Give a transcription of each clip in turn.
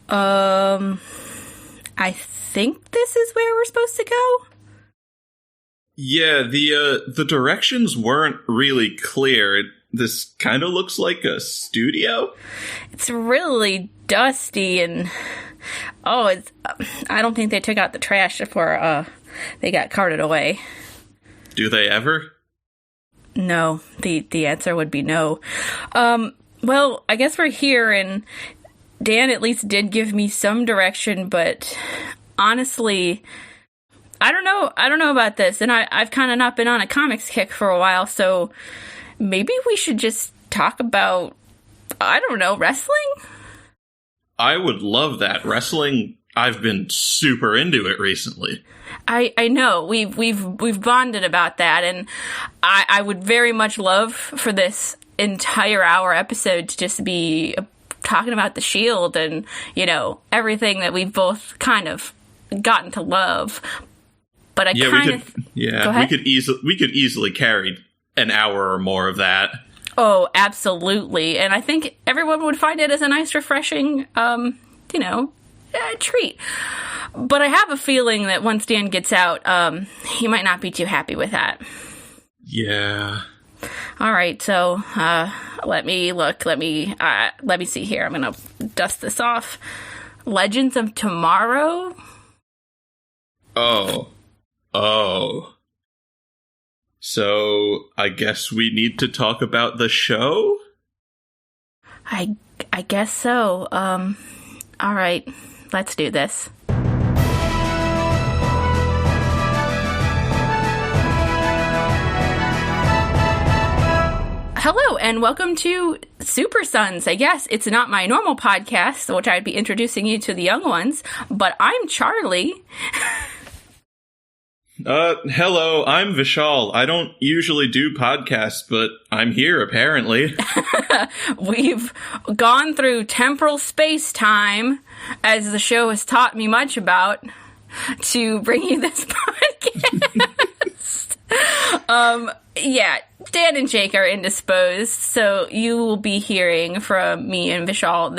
I think this is where we're supposed to go. Yeah, the directions weren't really clear. This kind of looks like a studio. It's really dusty and I don't think they took out the trash before they got carted away. Do they ever? No, the answer would be no. Well, I guess we're here, and Dan at least did give me some direction, but honestly, I don't know about this, and I've kind of not been on a comics kick for a while, so maybe we should just talk about, I don't know, wrestling? I would love that. Wrestling, I've been super into it recently. I know we've bonded about that, and I would very much love for this entire hour episode to just be talking about the Shield and, you know, everything that we've both kind of gotten to love. But we could easily carry an hour or more of that. Oh, absolutely, and I think everyone would find it as a nice, refreshing, treat. But I have a feeling that once Dan gets out, he might not be too happy with that. Yeah. All right, so let me see here. I'm gonna dust this off. Legends of Tomorrow. Oh. So I guess we need to talk about the show? I guess so. All right, let's do this. Hello, and welcome to Supersons. I guess it's not my normal podcast, which I'd be introducing you to the young ones, but I'm Charlie. Hello, I'm Vishal. I don't usually do podcasts, but I'm here, apparently. We've gone through temporal space-time, as the show has taught me much about, to bring you this podcast. Yeah, Dan and Jake are indisposed, so you will be hearing from me and Vishal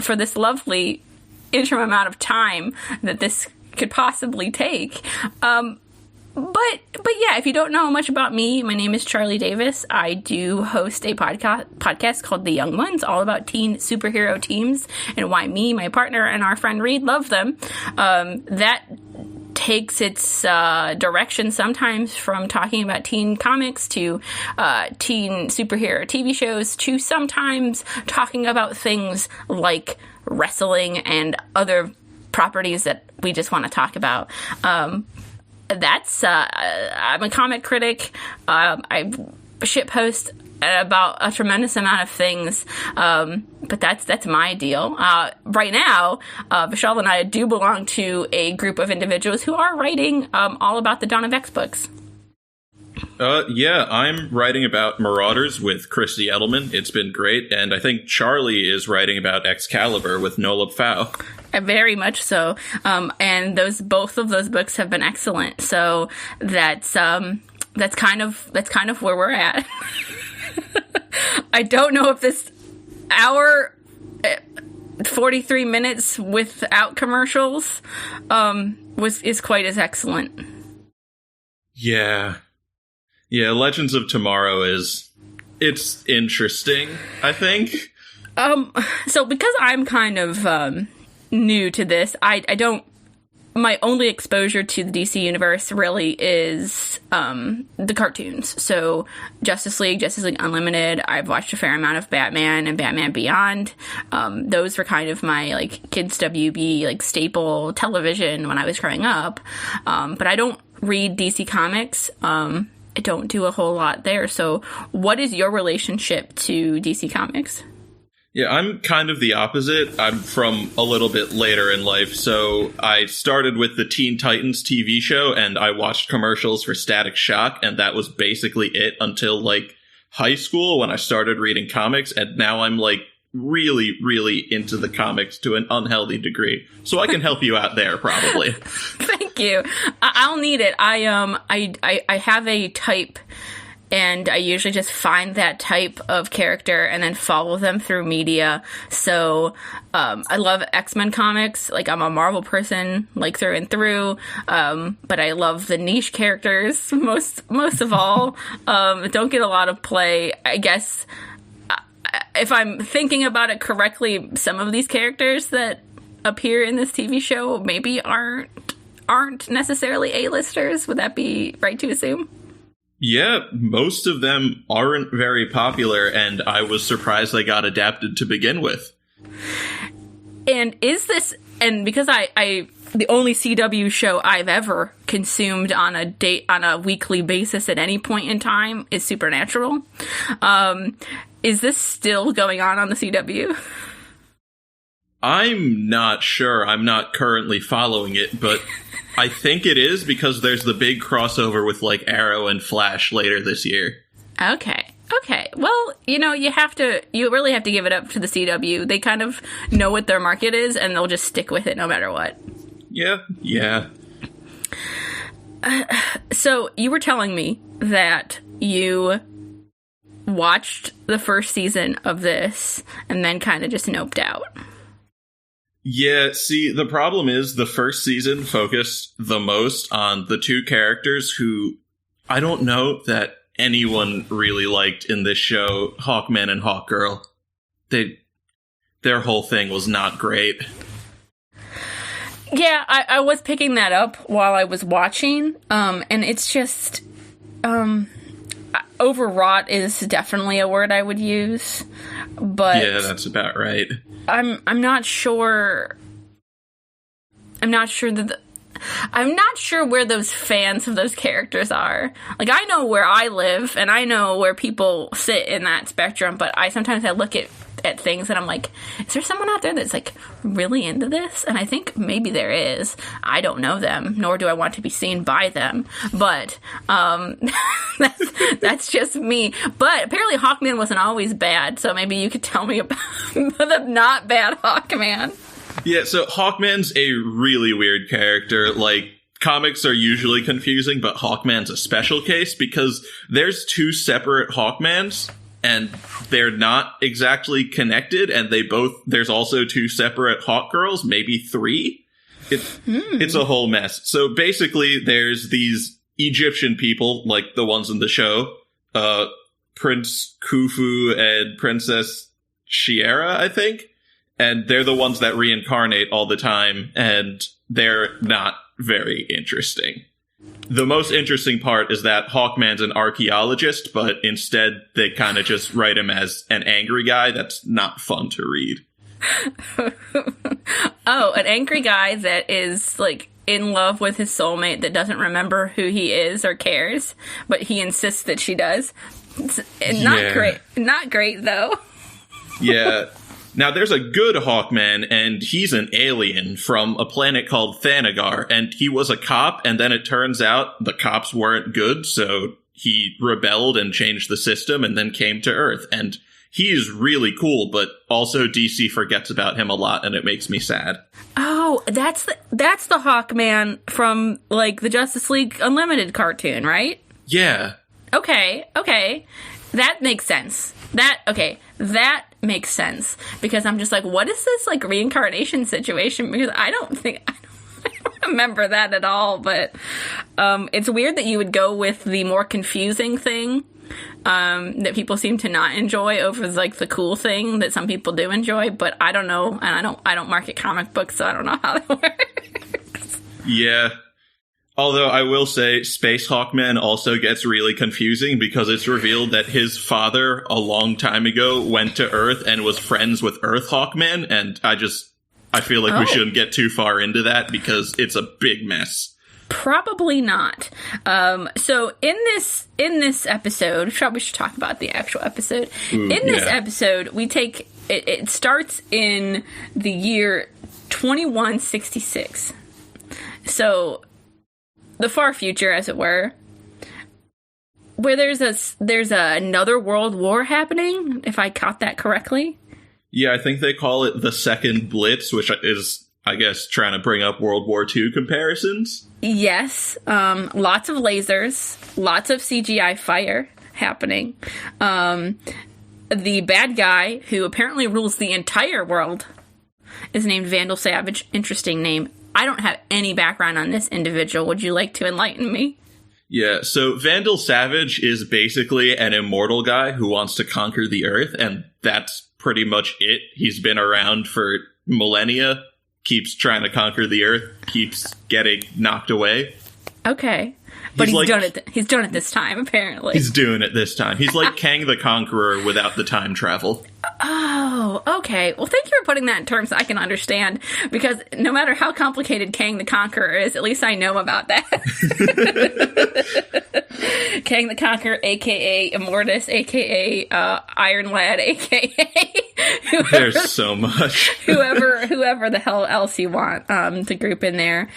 for this lovely interim amount of time that this could possibly take. But yeah, if you don't know much about me, my name is Charlie Davis. I do host a podcast called The Young Ones, all about teen superhero teams and why me, my partner, and our friend Reed love them. That takes its direction sometimes from talking about teen comics to teen superhero TV shows to sometimes talking about things like wrestling and other properties that we just want to talk about. I'm a comic critic. I shitpost about a tremendous amount of things, but that's my deal. Right now, Vishal and I do belong to a group of individuals who are writing all about the Dawn of X books. Yeah, I'm writing about Marauders with Christy Edelman. It's been great, and I think Charlie is writing about Excalibur with Nola Pfau. Very much so, and both of those books have been excellent. So that's kind of where we're at. I don't know if this hour, 43 minutes without commercials, is quite as excellent. Yeah, Legends of Tomorrow it's interesting, I think. So because I'm kind of new to this, my only exposure to the DC universe really is the cartoons. So Justice League Unlimited, I've watched a fair amount of Batman and Batman Beyond. Those were kind of my like kids WB like staple television when I was growing up. But I don't read DC Comics. I don't do a whole lot there. So what is your relationship to DC Comics? Yeah, I'm kind of the opposite. I'm from a little bit later in life, so I started with the Teen Titans TV show, and I watched commercials for Static Shock, and that was basically it until, like, high school when I started reading comics, and now I'm, like, really, really into the comics to an unhealthy degree. So I can help you out there, probably. Thank you. I'll need it. I have a type and I usually just find that type of character and then follow them through media. So I love X-Men comics. Like, I'm a Marvel person, like, through and through, but I love the niche characters most of all. Don't get a lot of play, I guess. If I'm thinking about it correctly, some of these characters that appear in this TV show maybe aren't necessarily A-listers. Would that be right to assume? Yeah, most of them aren't very popular, and I was surprised they got adapted to begin with. And because I the only CW show I've ever consumed on a weekly basis at any point in time is Supernatural. Is this still going on the CW? I'm not sure. I'm not currently following it, but I think it is, because there's the big crossover with, like, Arrow and Flash later this year. Okay. Well, you really have to give it up to the CW. They kind of know what their market is, and they'll just stick with it no matter what. Yeah. So you were telling me that you watched the first season of this and then kind of just noped out. Yeah, see, the problem is the first season focused the most on the two characters who I don't know that anyone really liked in this show, Hawkman and Hawkgirl. Their whole thing was not great. Yeah, I was picking that up while I was watching, and it's just, overwrought is definitely a word I would use, but yeah, that's about right. I'm not sure where those fans of those characters are. Like, I know where I live, and I know where people sit in that spectrum, but I look at things and I'm like, is there someone out there that's, like, really into this? And I think maybe there is. I don't know them, nor do I want to be seen by them, but that's just me. But apparently Hawkman wasn't always bad, so maybe you could tell me about the not bad Hawkman. Yeah, so Hawkman's a really weird character. Like, comics are usually confusing, but Hawkman's a special case because there's two separate Hawkmans, and they're not exactly connected, and there's also two separate Hawkgirls, maybe three. It's a whole mess. So basically, there's these Egyptian people, like the ones in the show, Prince Khufu and Princess Shiera, I think. And they're the ones that reincarnate all the time, and they're not very interesting. The most interesting part is that Hawkman's an archaeologist, but instead they kind of just write him as an angry guy that's not fun to read. Oh, an angry guy that is, like, in love with his soulmate that doesn't remember who he is or cares, but he insists that she does. Not great, though. Yeah. Now, there's a good Hawkman, and he's an alien from a planet called Thanagar, and he was a cop, and then it turns out the cops weren't good, so he rebelled and changed the system, and then came to Earth, and he's really cool, but also DC forgets about him a lot, and it makes me sad. Oh, that's the Hawkman from, like, the Justice League Unlimited cartoon, right? Yeah. Okay. That makes sense. That makes sense, because I'm just like, what is this, like, reincarnation situation? Because I don't remember that at all, but it's weird that you would go with the more confusing thing that people seem to not enjoy over, like, the cool thing that some people do enjoy, but I don't know, and I don't market comic books, so I don't know how that works. Yeah. Although I will say Space Hawkman also gets really confusing because it's revealed that his father a long time ago went to Earth and was friends with Earth Hawkman, and I feel like we shouldn't get too far into that because it's a big mess. Probably not. So in this episode, we should talk about the actual episode. Episode, we take it starts in the year 2166. So the far future, as it were, where there's another world war happening, if I caught that correctly. Yeah, I think they call it the Second Blitz, which is, I guess, trying to bring up World War II comparisons. Yes, lots of lasers, lots of CGI fire, happening. The bad guy, who apparently rules the entire world, is named Vandal Savage. Interesting name. I don't have any background on this individual. Would you like to enlighten me? Yeah, so Vandal Savage is basically an immortal guy who wants to conquer the Earth, and that's pretty much it. He's been around for millennia, keeps trying to conquer the Earth, keeps getting knocked away. Okay. But he's done it. He's done it this time, apparently. He's doing it this time. He's like Kang the Conqueror without the time travel. Oh, okay. Well, thank you for putting that in terms I can understand, because no matter how complicated Kang the Conqueror is, at least I know about that. Kang the Conqueror, a.k.a. Immortus, a.k.a. Iron Lad, a.k.a. There's so much. whoever the hell else you want to group in there.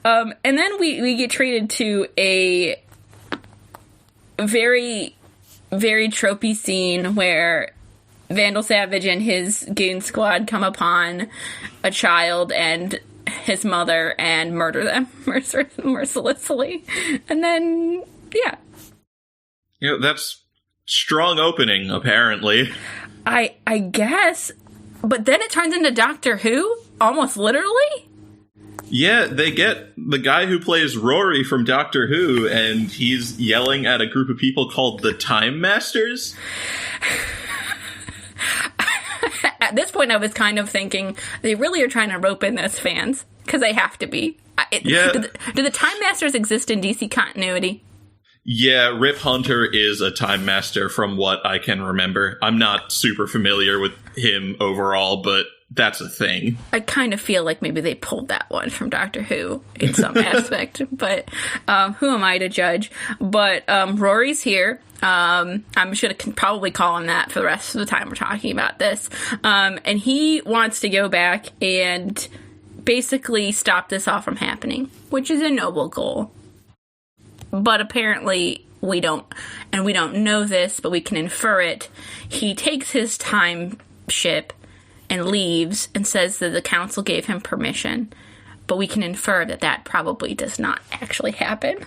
And then we get treated to a very, very tropey scene where Vandal Savage and his goon squad come upon a child and his mother and murder them mercilessly. And then, yeah. You know, that's strong opening, apparently. I guess. But then it turns into Doctor Who? Almost literally? Yeah, they get the guy who plays Rory from Doctor Who, and he's yelling at a group of people called the Time Masters. At this point, I was kind of thinking they really are trying to rope in those fans, because they have to be. Yeah. Do the Time Masters exist in DC continuity? Yeah, Rip Hunter is a Time Master from what I can remember. I'm not super familiar with him overall, but that's a thing. I kind of feel like maybe they pulled that one from Doctor Who in some aspect, but who am I to judge? But Rory's here. I'm going to probably call him that for the rest of the time we're talking about this. And he wants to go back and basically stop this all from happening, which is a noble goal. But apparently we don't know this, but we can infer it. He takes his time ship and leaves and says that the council gave him permission, but we can infer that that probably does not actually happen.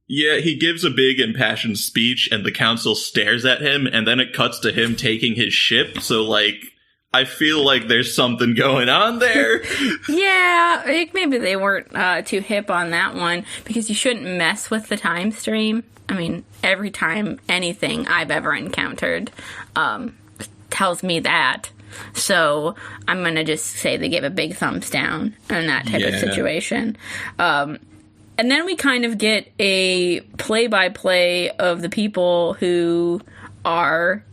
Yeah, he gives a big impassioned speech and the council stares at him, and then it cuts to him taking his ship, so like, I feel like there's something going on there. Yeah, maybe they weren't too hip on that one, because you shouldn't mess with the time stream. I mean, every time anything I've ever encountered tells me that. So I'm going to just say they gave a big thumbs down in that type of situation. And then we kind of get a play-by-play of the people who are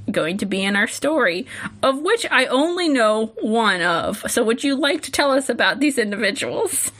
going to be in our story, of which I only know one of. So would you like to tell us about these individuals?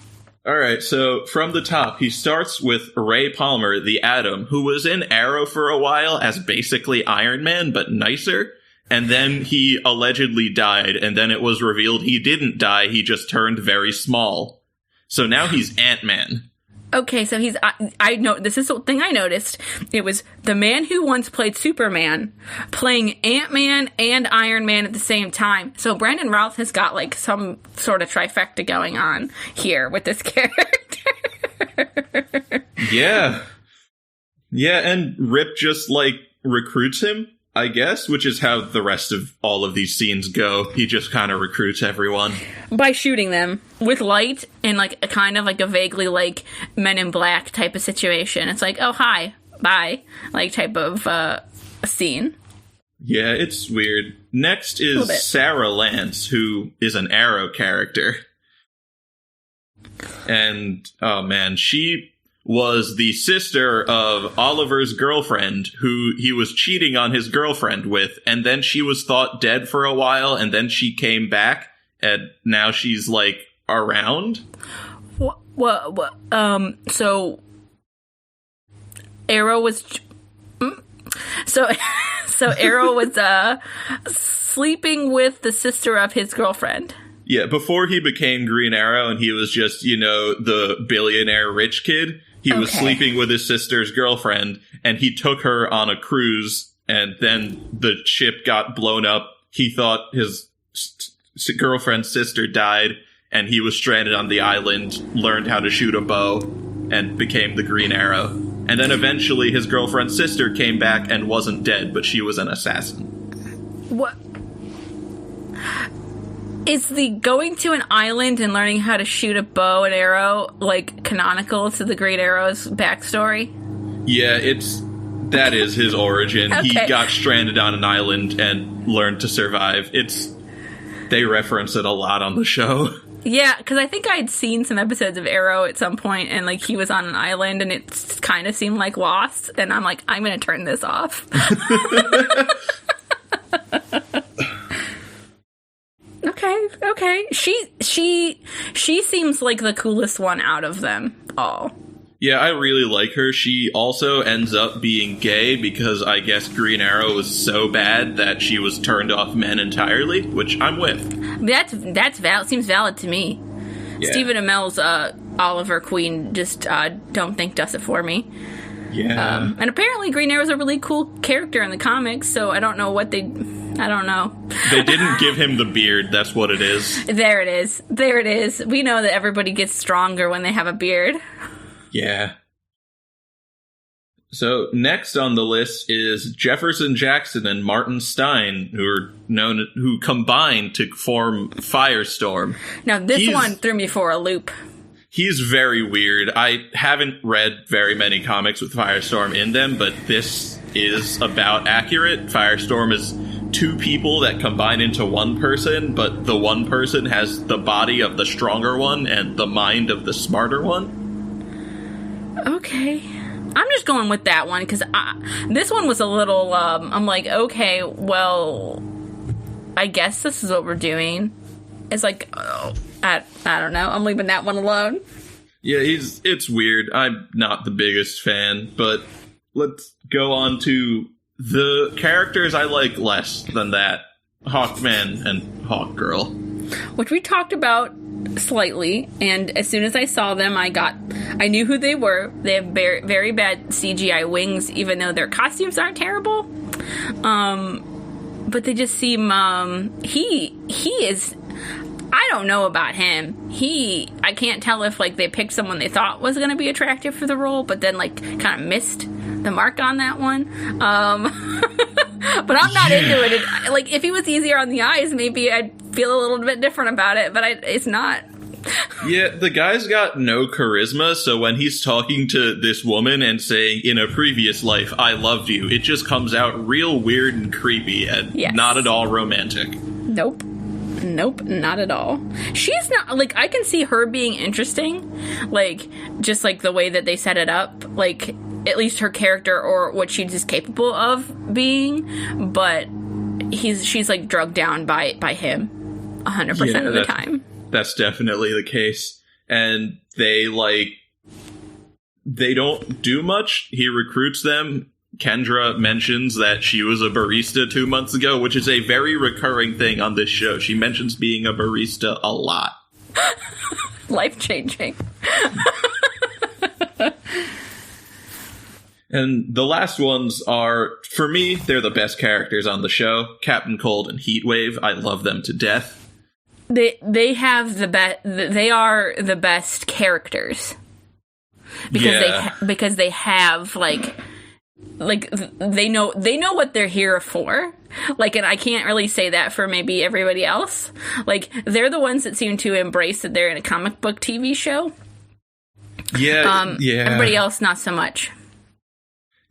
All right, so from the top, he starts with Ray Palmer, the Atom, who was in Arrow for a while as basically Iron Man, but nicer. And then he allegedly died, and then it was revealed he didn't die, he just turned very small. So now he's Ant-Man. Okay, so he's, I know, this is the thing I noticed. It was the man who once played Superman playing Ant-Man and Iron Man at the same time. So Brandon Routh has got like some sort of trifecta going on here with this character. Yeah. Yeah, and Rip just like recruits him, I guess, which is how the rest of all of these scenes go. He just kind of recruits everyone. By shooting them with light and like a kind of like a vaguely like Men in Black type of situation. It's like, oh, hi, bye, like type of scene. Yeah, it's weird. Next is Sarah Lance, who is an Arrow character. And, oh man, she was the sister of Oliver's girlfriend, who he was cheating on his girlfriend with, and then she was thought dead for a while, and then she came back, and now she's, like, around? So, Arrow was... So Arrow was, sleeping with the sister of his girlfriend. Yeah, before he became Green Arrow, and he was just, you know, the billionaire rich kid, he was sleeping with his sister's girlfriend, and he took her on a cruise, and then the ship got blown up. He thought his girlfriend's sister died, and he was stranded on the island, learned how to shoot a bow, and became the Green Arrow. And then eventually his girlfriend's sister came back and wasn't dead, but she was an assassin. What? Is the going to an island and learning how to shoot a bow and arrow, like, canonical to the Green Arrow's backstory? Yeah, that is his origin. Okay. He got stranded on an island and learned to survive. They reference it a lot on the show. Yeah, because I think I'd seen some episodes of Arrow at some point, and, like, he was on an island, and it kind of seemed like Lost, and I'm like, I'm going to turn this off. Okay. She seems like the coolest one out of them all. Yeah, I really like her. She also ends up being gay because I guess Green Arrow was so bad that she was turned off men entirely, which I'm with. That's valid. Seems valid to me. Yeah. Stephen Amell's Oliver Queen just don't think does it for me. Yeah. And apparently Green Arrow's a really cool character in the comics, so I don't know. They didn't give him the beard, that's what it is. There it is. We know that everybody gets stronger when they have a beard. Yeah. So next on the list is Jefferson Jackson and Martin Stein, who combined to form Firestorm. Now this one threw me for a loop. He's very weird. I haven't read very many comics with Firestorm in them, but this is about accurate. Firestorm is two people that combine into one person, but the one person has the body of the stronger one and the mind of the smarter one. Okay. I'm just going with that one, because this one was a little, I'm like, okay, well, I guess this is what we're doing. It's like, I don't know. I'm leaving that one alone. Yeah, it's weird. I'm not the biggest fan, but let's go on to the characters I like less than that. Hawkman and Hawkgirl. Which we talked about slightly, and as soon as I saw them, I knew who they were. They have very, very bad CGI wings, even though their costumes aren't terrible. But they just seem, he is, I don't know about him. I can't tell if, like, they picked someone they thought was going to be attractive for the role, but then, like, kind of missed the mark on that one. But I'm not into it. Like, if he was easier on the eyes, maybe I'd feel a little bit different about it, but it's not. Yeah, the guy's got no charisma, so when he's talking to this woman and saying, in a previous life, I loved you, it just comes out real weird and creepy and not at all romantic. Nope, not at all. She's not, like, I can see her being interesting, like, just, like, the way that they set it up, like, at least her character or what she's capable of being, but she's, like, drugged down by him 100% of the time. That's definitely the case. And they don't do much. He recruits them. Kendra mentions that she was a barista 2 months ago, which is a very recurring thing on this show. She mentions being a barista a lot. Life-changing. And the last ones are, for me, they're the best characters on the show. Captain Cold and Heatwave. I love them to death. They have they are the best characters. Because they have, like they know what they're here for. Like, and I can't really say that for maybe everybody else. Like, they're the ones that seem to embrace that they're in a comic book TV show. Yeah. Everybody else, not so much.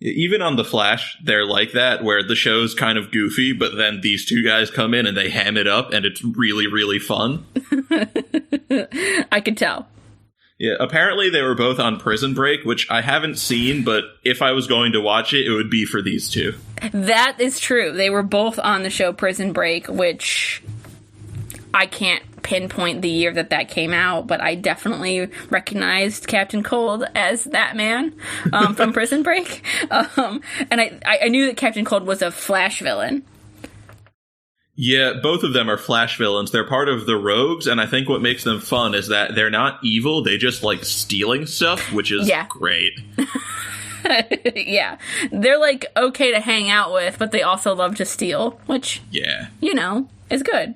Even on The Flash, they're like that, where the show's kind of goofy, but then these two guys come in and they ham it up, and it's really, really fun. I could tell. Yeah, apparently they were both on Prison Break, which I haven't seen, but if I was going to watch it, it would be for these two. That is true. They were both on the show Prison Break, which I can't pinpoint the year that came out, but I definitely recognized Captain Cold as that man from Prison Break. And I knew that Captain Cold was a Flash villain. Yeah, both of them are Flash villains. They're part of the Rogues, and I think what makes them fun is that they're not evil. They just like stealing stuff, which is great. Yeah. They're like okay to hang out with, but they also love to steal, which, is good.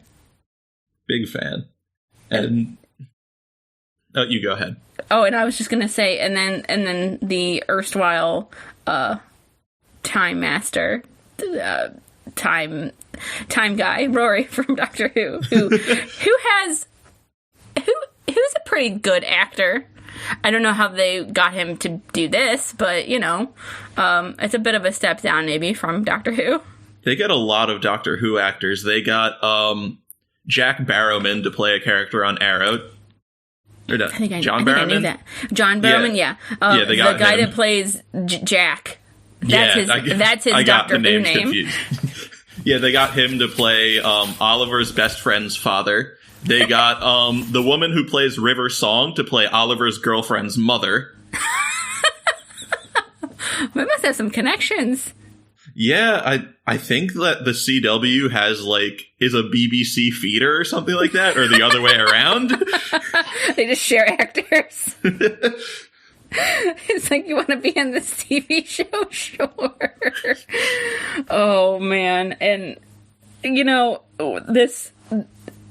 Big fan. And you go ahead. Oh, and I was just gonna say, and then the erstwhile time master, time guy, Rory from Doctor Who, who's a pretty good actor. I don't know how they got him to do this, but it's a bit of a step down maybe from Doctor Who. They got a lot of Doctor Who actors. They got Jack Barrowman to play a character on Arrow. John Barrowman? I knew that. John Barrowman, yeah. They got the guy him. that plays Jack. That's his Doctor Who name. Yeah, they got him to play Oliver's best friend's father. They got the woman who plays River Song to play Oliver's girlfriend's mother. We must have some connections. Yeah, I think that the CW is a BBC feeder or something like that, or the other way around. They just share actors. It's like, you want to be in this TV show? Sure. Oh, man. And,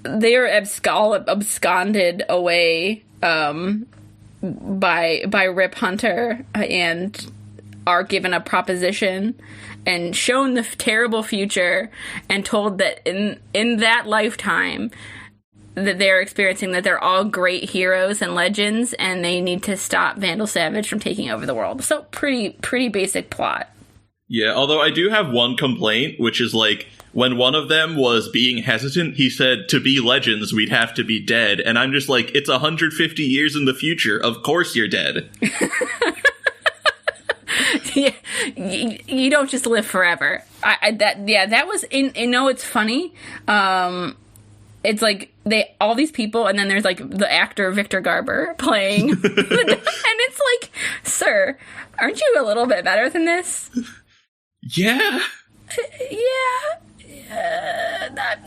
they are absconded away by Rip Hunter and are given a proposition and shown the terrible future and told that in that lifetime that they're experiencing, that they're all great heroes and legends, and they need to stop Vandal Savage from taking over the world. So pretty basic plot. Yeah, although I do have one complaint, which is when one of them was being hesitant, he said, to be legends, we'd have to be dead. And I'm just like, it's 150 years in the future. Of course you're dead. Yeah, you don't just live forever. That was it's funny. It's like all these people, and then there's the actor Victor Garber playing, and it's like, sir, aren't you a little bit better than this? Yeah.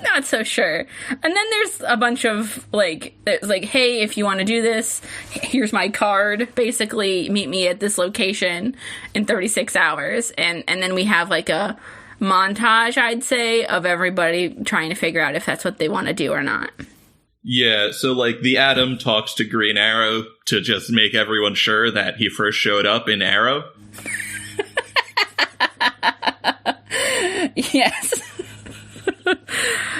Not so sure. And then there's a bunch of hey, if you want to do this, here's my card. Basically, meet me at this location in 36 hours. And then we have a montage, I'd say, of everybody trying to figure out if that's what they want to do or not. Yeah, so the Atom talks to Green Arrow to just make everyone sure that he first showed up in Arrow. Yes.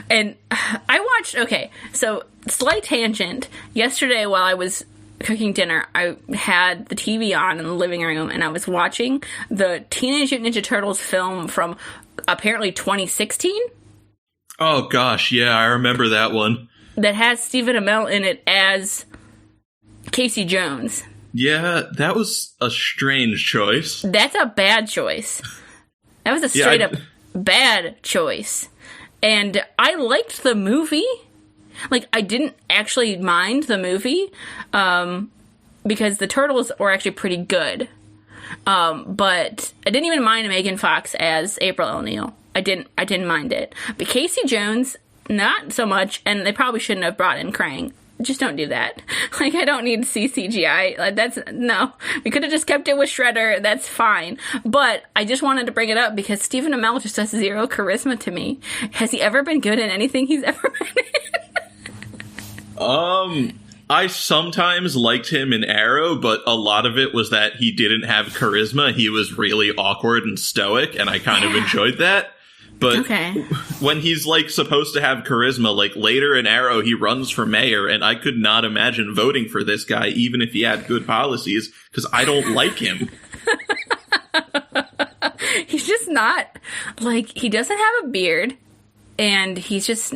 And I watched, so slight tangent. Yesterday while I was cooking dinner, I had the TV on in the living room, and I was watching the Teenage Mutant Ninja Turtles film from apparently 2016. Oh gosh, yeah, I remember that one. That has Stephen Amell in it as Casey Jones. Yeah, that was a strange choice. That's a bad choice. That was a straight up bad choice. And I liked the movie. I didn't actually mind the movie, because the Turtles were actually pretty good. But I didn't even mind Megan Fox as April O'Neil. I didn't mind it. But Casey Jones, not so much, and they probably shouldn't have brought in Krang. Just don't do that. I don't need to see CGI. No. We could have just kept it with Shredder. That's fine. But I just wanted to bring it up because Stephen Amell just has zero charisma to me. Has he ever been good in anything he's ever been in? I sometimes liked him in Arrow, but a lot of it was that he didn't have charisma. He was really awkward and stoic, and I kind of enjoyed that. But when he's supposed to have charisma, later in Arrow, he runs for mayor, and I could not imagine voting for this guy, even if he had good policies, because I don't like him. He's just not, he doesn't have a beard, and he's just,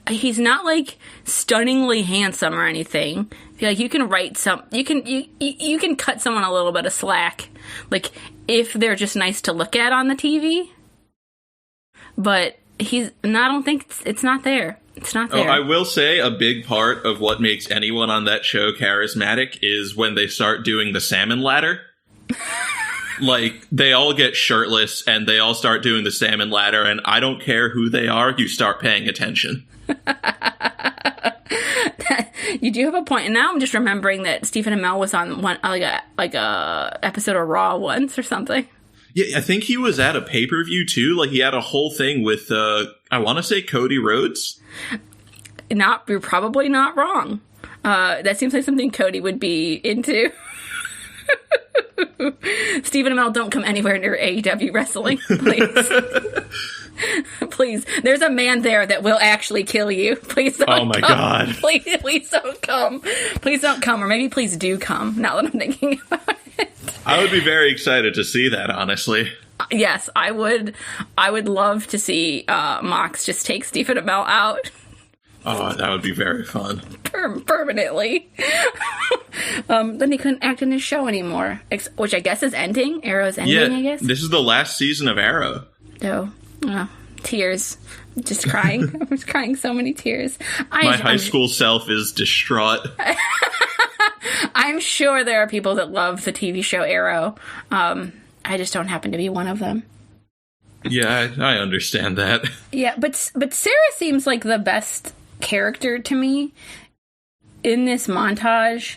he's not, stunningly handsome or anything. You can write you can cut someone a little bit of slack, if they're just nice to look at on the TV. But I don't think it's not there. It's not there. Oh, I will say a big part of what makes anyone on that show charismatic is when they start doing the salmon ladder. They all get shirtless and they all start doing the salmon ladder, and I don't care who they are, you start paying attention. You do have a point, and now I'm just remembering that Stephen Amell was on one a episode of Raw once or something. Yeah, I think he was at a pay-per-view, too. He had a whole thing with, I want to say Cody Rhodes. You're probably not wrong. That seems like something Cody would be into. Stephen Amell, don't come anywhere near AEW wrestling, please. Please. There's a man there that will actually kill you. Please don't come. Oh my God. Please don't come. Please don't come. Or maybe please do come, now that I'm thinking about it. I would be very excited to see that, honestly. Yes, I would love to see Mox just take Stephen Amell out. Oh, that would be very fun. Permanently. Then he couldn't act in his show anymore, which I guess is ending. Arrow's ending, I guess. This is the last season of Arrow. Oh, tears. Just crying. I was crying so many tears. My high school self is distraught. I'm sure there are people that love the TV show Arrow. I just don't happen to be one of them. Yeah, I understand that. Yeah, but Sarah seems like the best character to me in this montage.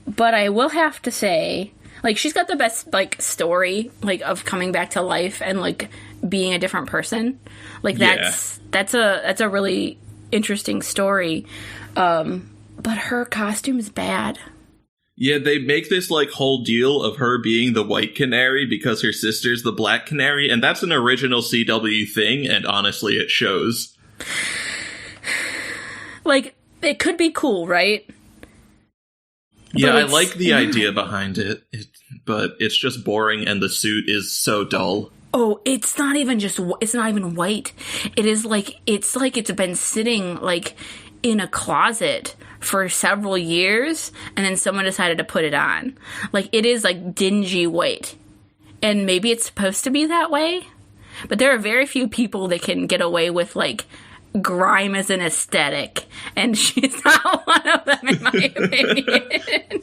But I will have to say, like, she's got the best, like, story, like, of coming back to life and, like, being a different person. Like, that's a really interesting story. But her costume is bad. Yeah, they make this, like, whole deal of her being the white canary because her sister's the black canary, and that's an original CW thing, and honestly, it shows. Like, it could be cool, right? Yeah, I like the idea behind it, but it's just boring, and the suit is so dull. Oh, it's not even white. It's like it's been sitting, like, in a closet for several years, and then someone decided to put it on. Like, it is, like, dingy white. And maybe it's supposed to be that way, but there are very few people that can get away with, like, grime as an aesthetic, and she's not one of them, in my opinion.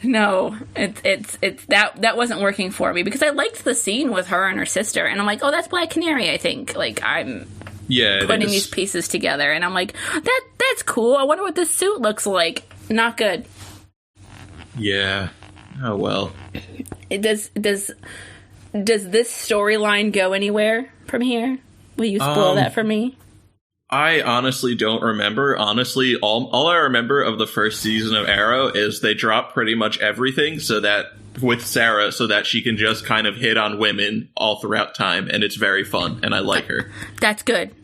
No, it's that wasn't working for me, because I liked the scene with her and her sister, and I'm like, oh, that's Black Canary, I think. Like, I'm putting these pieces together, and I'm like, that's cool. I wonder what this suit looks like. Not good. Yeah. Oh, well. Does this storyline go anywhere from here? Will you spoil that for me? I honestly don't remember. Honestly, all I remember of the first season of Arrow is they drop pretty much everything with Sarah so that she can just kind of hit on women all throughout time, and it's very fun, and I like her. That's good.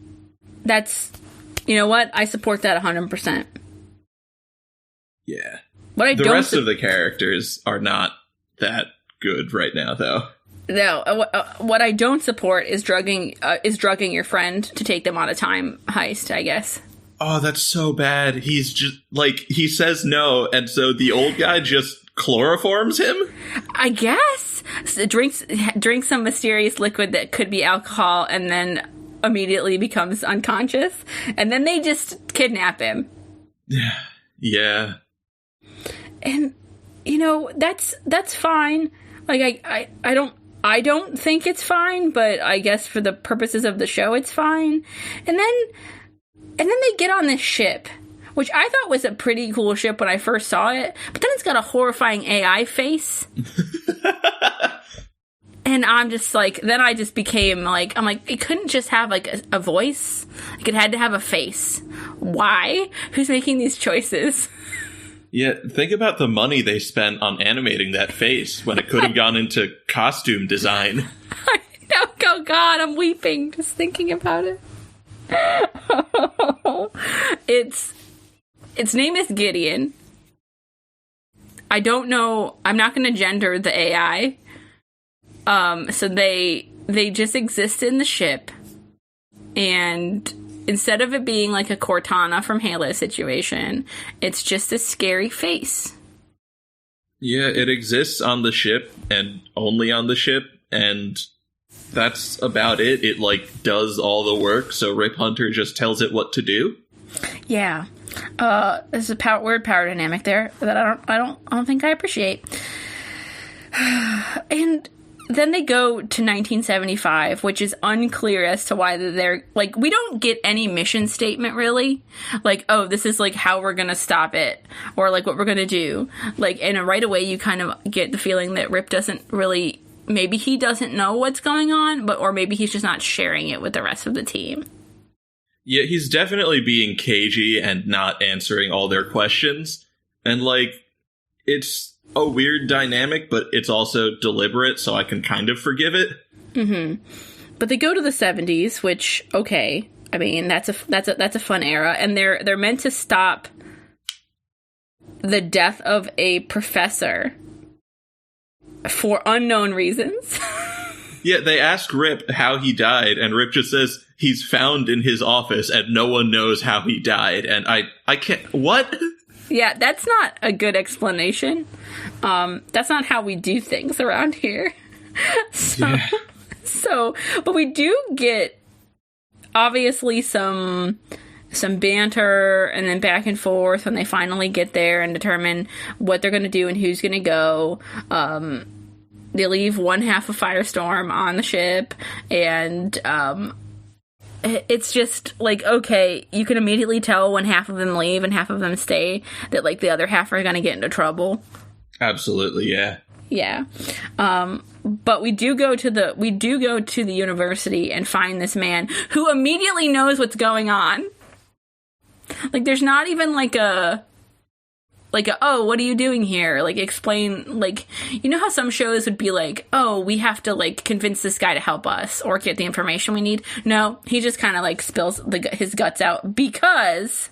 You know what? I support that 100%. Yeah. The rest of the characters are not that good right now, though. No, what I don't support is drugging your friend to take them on a time heist, I guess. Oh, that's so bad. He's just, like, he says no, and so the old guy just chloroforms him? I guess. So drinks some mysterious liquid that could be alcohol, and then immediately becomes unconscious, and then they just kidnap him. Yeah. And, you know, that's fine. Like, I don't think it's fine, but I guess for the purposes of the show, it's fine. And then they get on this ship, which I thought was a pretty cool ship when I first saw it, but then it's got a horrifying AI face. And I'm just like, then I just became like, I'm like, it couldn't just have like a voice. Like, it had to have a face. Why? Who's making these choices? Yeah, think about the money they spent on animating that face when it could have gone into costume design. Oh God, I'm weeping just thinking about it. Its name is Gideon. I don't know. I'm not going to gender the AI. So they just exist in the ship, and instead of it being like a Cortana from Halo situation, it's just a scary face. Yeah, it exists on the ship and only on the ship, and that's about it. It, like, does all the work, so Rip Hunter just tells it what to do. Yeah. There's a weird power dynamic there that I don't think I appreciate. And then they go to 1975, which is unclear as to why they're, like, we don't get any mission statement, really. Like, oh, this is, like, how we're gonna stop it, or, like, what we're gonna do. Like, and right away you kind of get the feeling that Rip doesn't really, maybe he doesn't know what's going on, or maybe he's just not sharing it with the rest of the team. Yeah, he's definitely being cagey and not answering all their questions. And, like, it's a weird dynamic, but it's also deliberate, so I can kind of forgive it. Mm-hmm. But they go to the 70s, which, okay, I mean, that's a fun era, and they're meant to stop the death of a professor for unknown reasons. Yeah, they ask Rip how he died, and Rip just says he's found in his office, and no one knows how he died. And I can't... What? Yeah, that's not a good explanation. That's not how we do things around here. But we do get, obviously, some banter and then back and forth when they finally get there and determine what they're going to do and who's going to go. They leave one half of Firestorm on the ship, and it's just like, okay, you can immediately tell when half of them leave and half of them stay that, like, the other half are going to get into trouble. Absolutely, yeah. Yeah. But we do go to the university and find this man who immediately knows what's going on. Like, there's not even like a, oh, what are you doing here? Like, explain, like, you know how some shows would be like, oh, we have to, like, convince this guy to help us or get the information we need. No, he just kind of, like, spills his guts out because...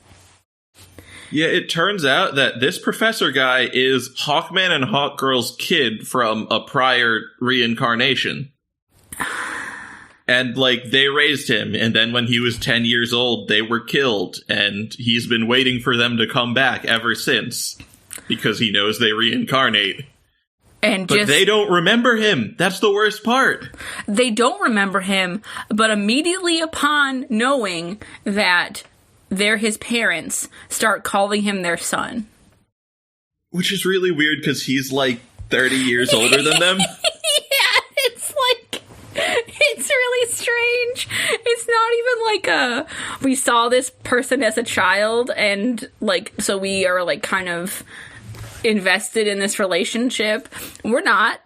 Yeah, it turns out that this professor guy is Hawkman and Hawkgirl's kid from a prior reincarnation. And, like, they raised him, and then when he was 10 years old, they were killed, and he's been waiting for them to come back ever since, because he knows they reincarnate. But they don't remember him. That's the worst part. They don't remember him, but immediately upon knowing that they're his parents, start calling him their son. Which is really weird, because he's, like, 30 years older than them. Yeah, it's like... It's really strange. It's not even like we saw this person as a child and, like, so we are, like, kind of invested in this relationship. We're not.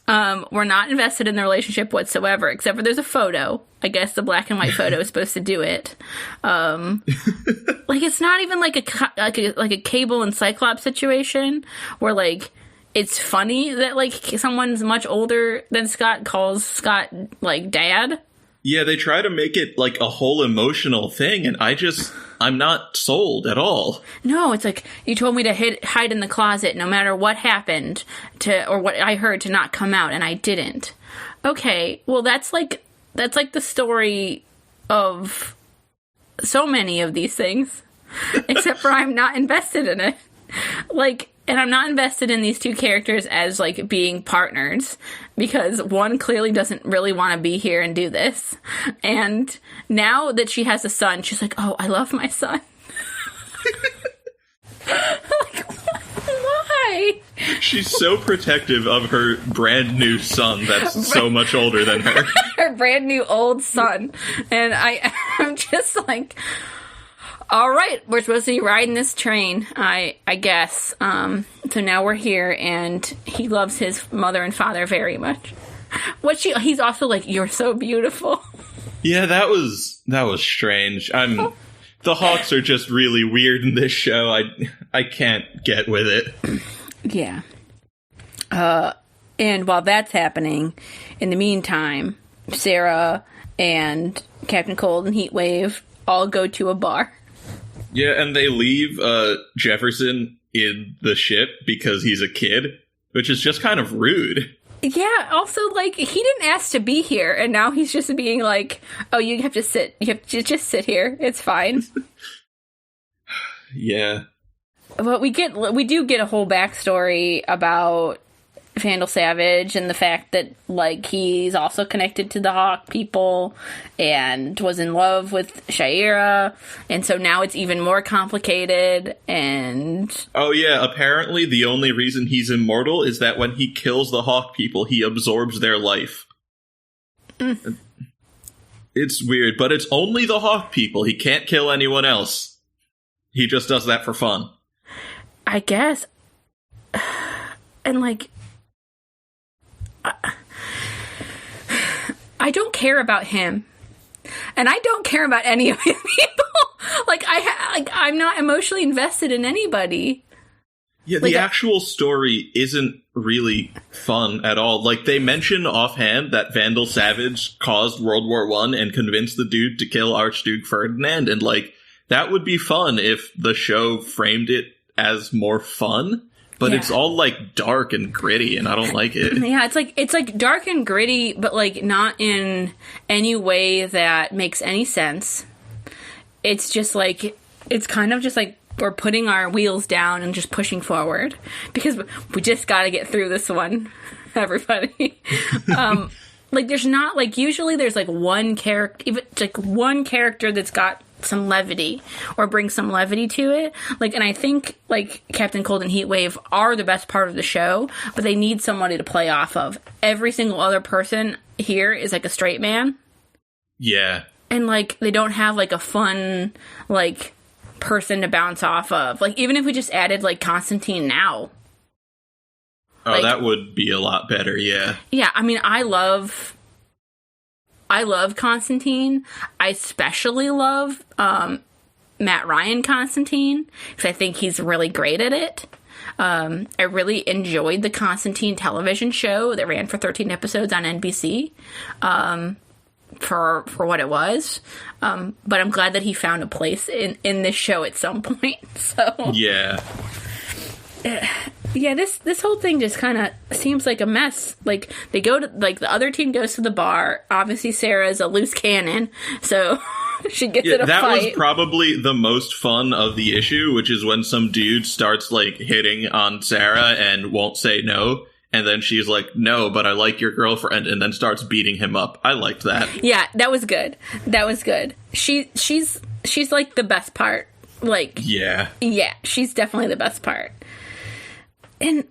We're not invested in the relationship whatsoever, except for there's a photo. I guess the black and white photo is supposed to do it. Like, it's not even like a Cable and Cyclops situation where, like, it's funny that, like, someone's much older than Scott calls Scott, like, dad. Yeah, they try to make it, like, a whole emotional thing, and I'm not sold at all. No, it's like, you told me to hide in the closet no matter what happened or what I heard to not come out, and I didn't. Okay, well, that's like the story of so many of these things, except for I'm not invested in it. Like... And I'm not invested in these two characters as, like, being partners, because one clearly doesn't really want to be here and do this. And now that she has a son, she's like, oh, I love my son. Like, why? She's so protective of her brand new son that's so much older than her. Her brand new old son. And I'm just like... All right, we're supposed to be riding this train, I guess. So now we're here, and he loves his mother and father very much. He's also like, you're so beautiful. Yeah, that was strange. The Hawks are just really weird in this show. I can't get with it. Yeah. And while that's happening, in the meantime, Sarah and Captain Cold and Heatwave all go to a bar. Yeah, and they leave Jefferson in the ship because he's a kid, which is just kind of rude. Yeah, also, like, he didn't ask to be here, and now he's just being like, oh, you have to sit. You have to just sit here. It's fine. Yeah. But we do get a whole backstory about Vandal Savage and the fact that, like, he's also connected to the Hawk people and was in love with Shaira, and so now it's even more complicated. And oh yeah, apparently the only reason he's immortal is that when he kills the Hawk people, he absorbs their life. It's weird, but it's only the Hawk people. He can't kill anyone else. He just does that for fun, I guess. And, like, I don't care about him. and I don't care about any of these people. I'm not emotionally invested in anybody. Yeah, the actual story isn't really fun at all. Like, they mention offhand that Vandal Savage caused World War I and convinced the dude to kill Archduke Ferdinand, and, like, that would be fun if the show framed it as more fun, but it's all, like, dark and gritty, and I don't like it. Yeah, it's like dark and gritty, but, like, not in any way that makes any sense. It's just, like, it's kind of just, like, we're putting our wheels down and just pushing forward because we just got to get through this one, everybody. Like, there's not, like, usually there's, like, one character that's got some levity or brings some levity to it. Like, and I think, like, Captain Cold and Heatwave are the best part of the show, but they need somebody to play off of. Every single other person here is, like, a straight man. Yeah. And, like, they don't have, like, a fun, like, person to bounce off of. Like, even if we just added, like, Constantine now. Oh, like, that would be a lot better, yeah. Yeah, I mean, I love Constantine. I especially love Matt Ryan Constantine, because I think he's really great at it. I really enjoyed the Constantine television show that ran for 13 episodes on NBC. For what it was, but I'm glad that he found a place in this show at some point. So yeah, this whole thing just kind of seems like a mess. Like, they go to, like, the other team goes to the bar. Obviously, Sarah's a loose cannon, so she gets in a fight. That was probably the most fun of the issue, which is when some dude starts, like, hitting on Sarah and won't say no. And then she's like, no, but I like your girlfriend, and then starts beating him up. I liked that. Yeah, that was good. That was good. She's like the best part. Like, yeah, she's definitely the best part. And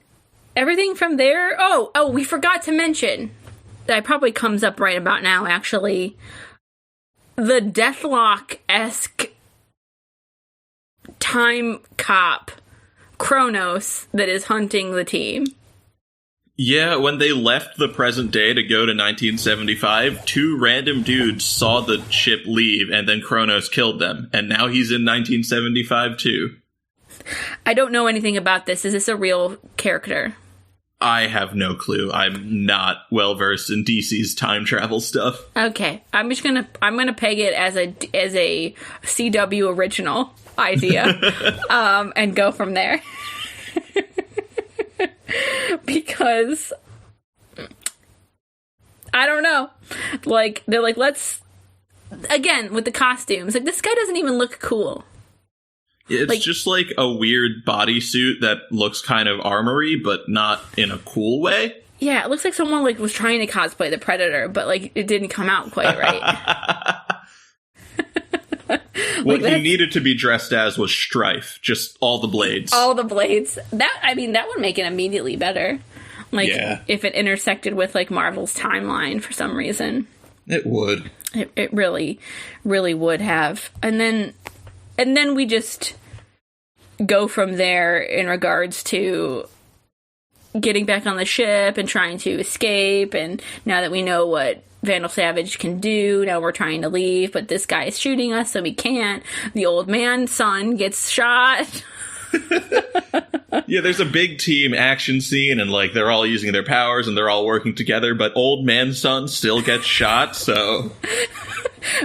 everything from there. Oh, we forgot to mention that probably comes up right about now. Actually, the Deathlock-esque time cop Kronos that is hunting the team. Yeah, when they left the present day to go to 1975, two random dudes saw the ship leave, and then Kronos killed them. And now he's in 1975, too. I don't know anything about this. Is this a real character? I have no clue. I'm not well-versed in DC's time travel stuff. Okay. I'm gonna peg it as a CW original idea, and go from there. Because I don't know. Like, they're like, let's, again, with the costumes, like, this guy doesn't even look cool. It's like, just like a weird bodysuit that looks kind of armory, but not in a cool way. Yeah, it looks like someone, like, was trying to cosplay the Predator, but, like, it didn't come out quite right. What he needed to be dressed as was Strife. Just all the blades. All the blades. That would make it immediately better. Like, if it intersected with, like, Marvel's timeline for some reason. It would. It really, really would have. And then we just go from there in regards to getting back on the ship and trying to escape. And now that we know what Vandal Savage can do, now we're trying to leave, but this guy is shooting us, so we can't. The old man's son gets shot. Yeah, there's a big team action scene, and, like, they're all using their powers and they're all working together, but old man's son still gets shot, so...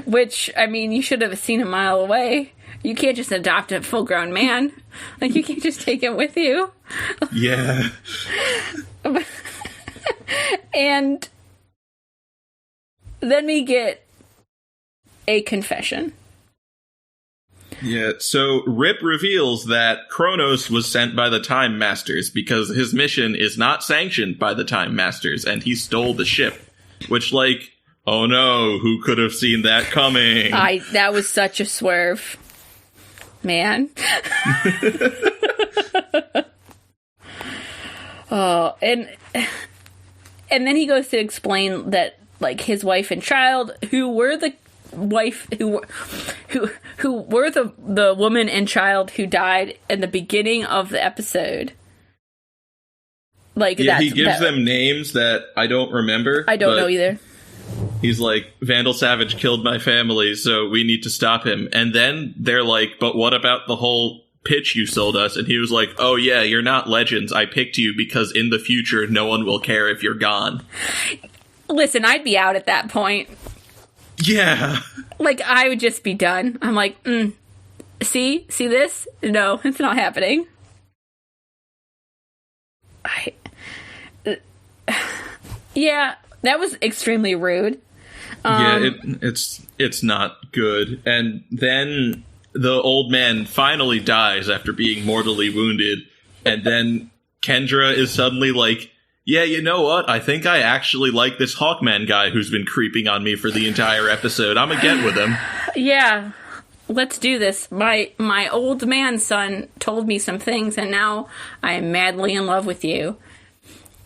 Which, I mean, you should have seen a mile away. You can't just adopt a full-grown man. Like, you can't just take him with you. Yeah. And then we get a confession. Yeah, so Rip reveals that Kronos was sent by the Time Masters because his mission is not sanctioned by the Time Masters, and he stole the ship. Which, like, oh no, who could have seen that coming? That was such a swerve. Man. Oh, and then he goes to explain that, like, his wife and child, who were the woman and child who died in the beginning of the episode. Like, yeah, he gives them names that I don't remember. I don't know either. He's like, Vandal Savage killed my family, so we need to stop him. And then they're like, but what about the whole pitch you sold us? And he was like, oh yeah, you're not Legends. I picked you because in the future, no one will care if you're gone. Listen, I'd be out at that point. Yeah. Like, I would just be done. I'm like, see this? No, it's not happening. Yeah, that was extremely rude. It's not good. And then the old man finally dies after being mortally wounded. And then Kendra is suddenly like, yeah, you know what? I think I actually like this Hawkman guy who's been creeping on me for the entire episode. I'm gonna get with him. Yeah, let's do this. My old man son told me some things, and now I am madly in love with you.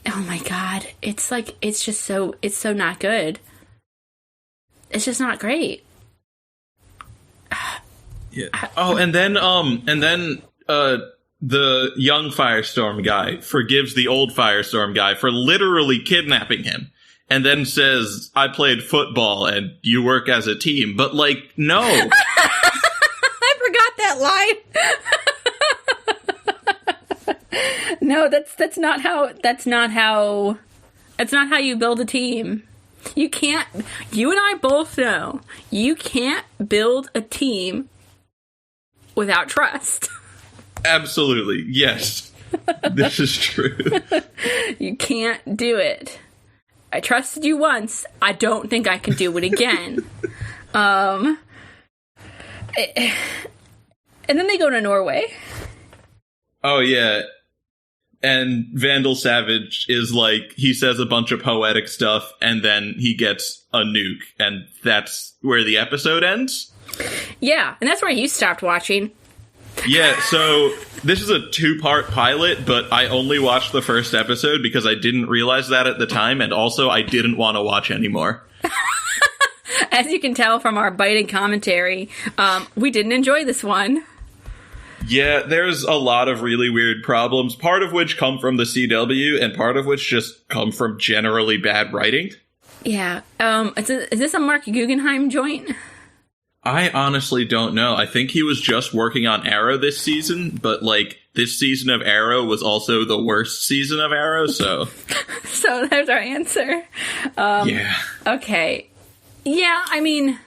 Oh my god. It's like, it's so not good. It's just not great. Yeah. Oh, and then the young Firestorm guy forgives the old Firestorm guy for literally kidnapping him, and then says, I played football and you work as a team. But, like, no. I forgot that line. No, that's not how you build a team. You can't, you and I both know, you can't build a team without trust. Absolutely, yes. This is true. You can't do it. I trusted you once. I don't think I can do it again. And then they go to Norway. Oh, yeah. And Vandal Savage is like, he says a bunch of poetic stuff, and then he gets a nuke, and that's where the episode ends? Yeah, and that's where you stopped watching. Yeah, so this is a 2-part pilot, but I only watched the first episode because I didn't realize that at the time, and also I didn't want to watch anymore. As you can tell from our biting commentary, we didn't enjoy this one. Yeah, there's a lot of really weird problems, part of which come from the CW, and part of which just come from generally bad writing. Yeah. Is this a Mark Guggenheim joint? I honestly don't know. I think he was just working on Arrow this season, but, like, this season of Arrow was also the worst season of Arrow, so... So there's our answer. Yeah. Okay. Yeah, I mean...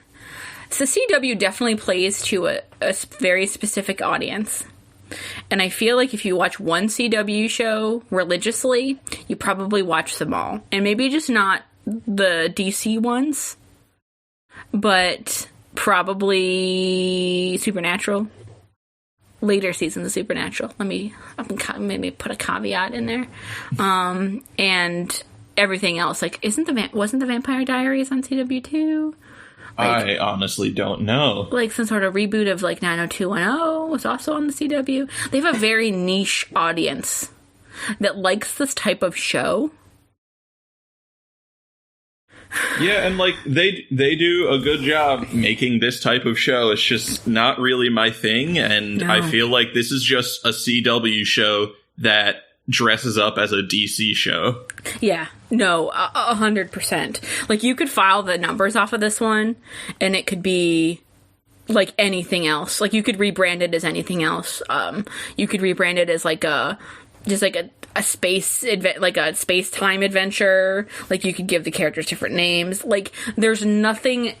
So CW definitely plays to a very specific audience. And I feel like if you watch one CW show religiously, you probably watch them all. And maybe just not the DC ones, but probably Supernatural. Later seasons of Supernatural. Let me maybe put a caveat in there. And everything else. Like, wasn't the Vampire Diaries on CW too? Like, I honestly don't know. Like some sort of reboot of like 90210 was also on the CW. They have a very niche audience that likes this type of show. Yeah, and like they do a good job making this type of show. It's just not really my thing, and no. I feel like this is just a CW show that dresses up as a DC show. Yeah, no, 100%. Like, you could file the numbers off of this one, and it could be like anything else. Like, you could rebrand it as anything else. You could rebrand it as like a space like a space-time adventure. Like, you could give the characters different names. Like, there's nothing.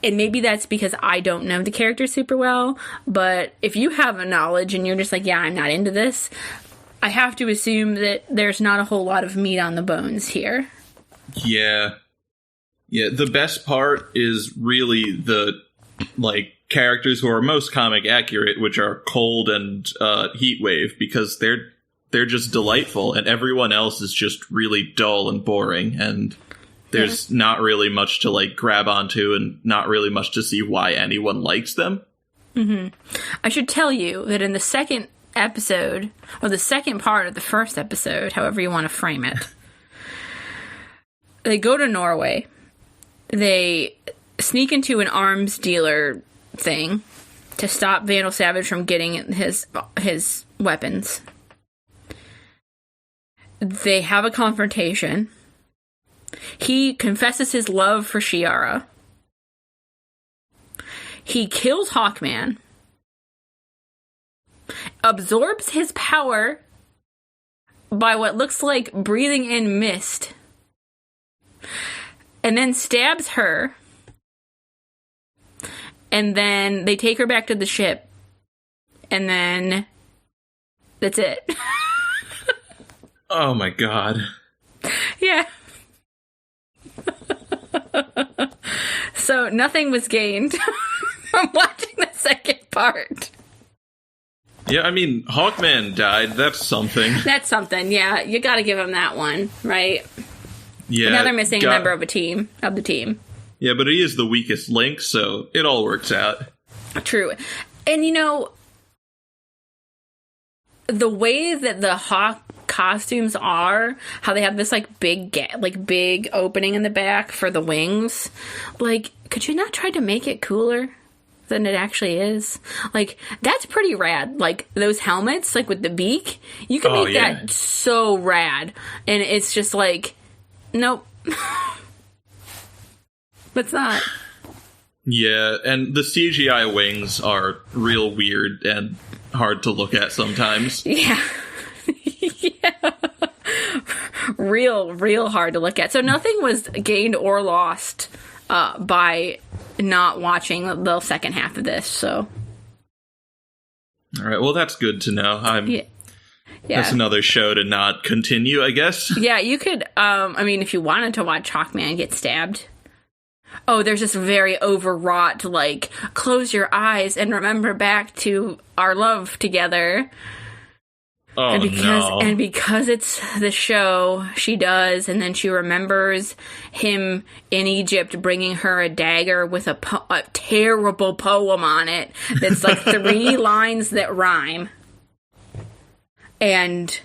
And maybe that's because I don't know the characters super well, but if you have a knowledge and you're just like, yeah, I'm not into this, I have to assume that there's not a whole lot of meat on the bones here. Yeah. Yeah, the best part is really the, like, characters who are most comic accurate, which are Cold and Heatwave, because they're just delightful, and everyone else is just really dull and boring, and there's not really much to, like, grab onto and not really much to see why anyone likes them. Mm-hmm. I should tell you that in the second episode, or the second part of the first episode, however you want to frame it, they go to Norway. They sneak into an arms dealer thing to stop Vandal Savage from getting his weapons. They have a confrontation. He confesses his love for Shiara. He kills Hawkman. Absorbs his power by what looks like breathing in mist. And then stabs her. And then they take her back to the ship. And then that's it. Oh my god. Yeah. So nothing was gained from watching the second part. Yeah, I mean, Hawkman died. That's something. That's something, yeah. You gotta give him that one, right? Yeah. Another missing member of the team. Yeah, but he is the weakest link, so it all works out. True. And you know, the way that the Hawk costumes are, how they have this like big opening in the back for the wings, like, could you not try to make it cooler than it actually is? Like, that's pretty rad. Like, those helmets, like with the beak, you can make that so rad. And it's just like, nope. It's not. Yeah, and the CGI wings are real weird and hard to look at sometimes. Yeah. Yeah. Real hard to look at. So nothing was gained or lost by not watching the second half of this, so. Alright, well that's good to know. Yeah. That's another show to not continue, I guess. Yeah, you could, I mean, if you wanted to watch Hawkman get stabbed. Oh, there's this very overwrought, like, close your eyes and remember back to our love together. Oh, and because it's the show, she does, and then she remembers him in Egypt bringing her a dagger with a terrible poem on it that's like 3 lines that rhyme. And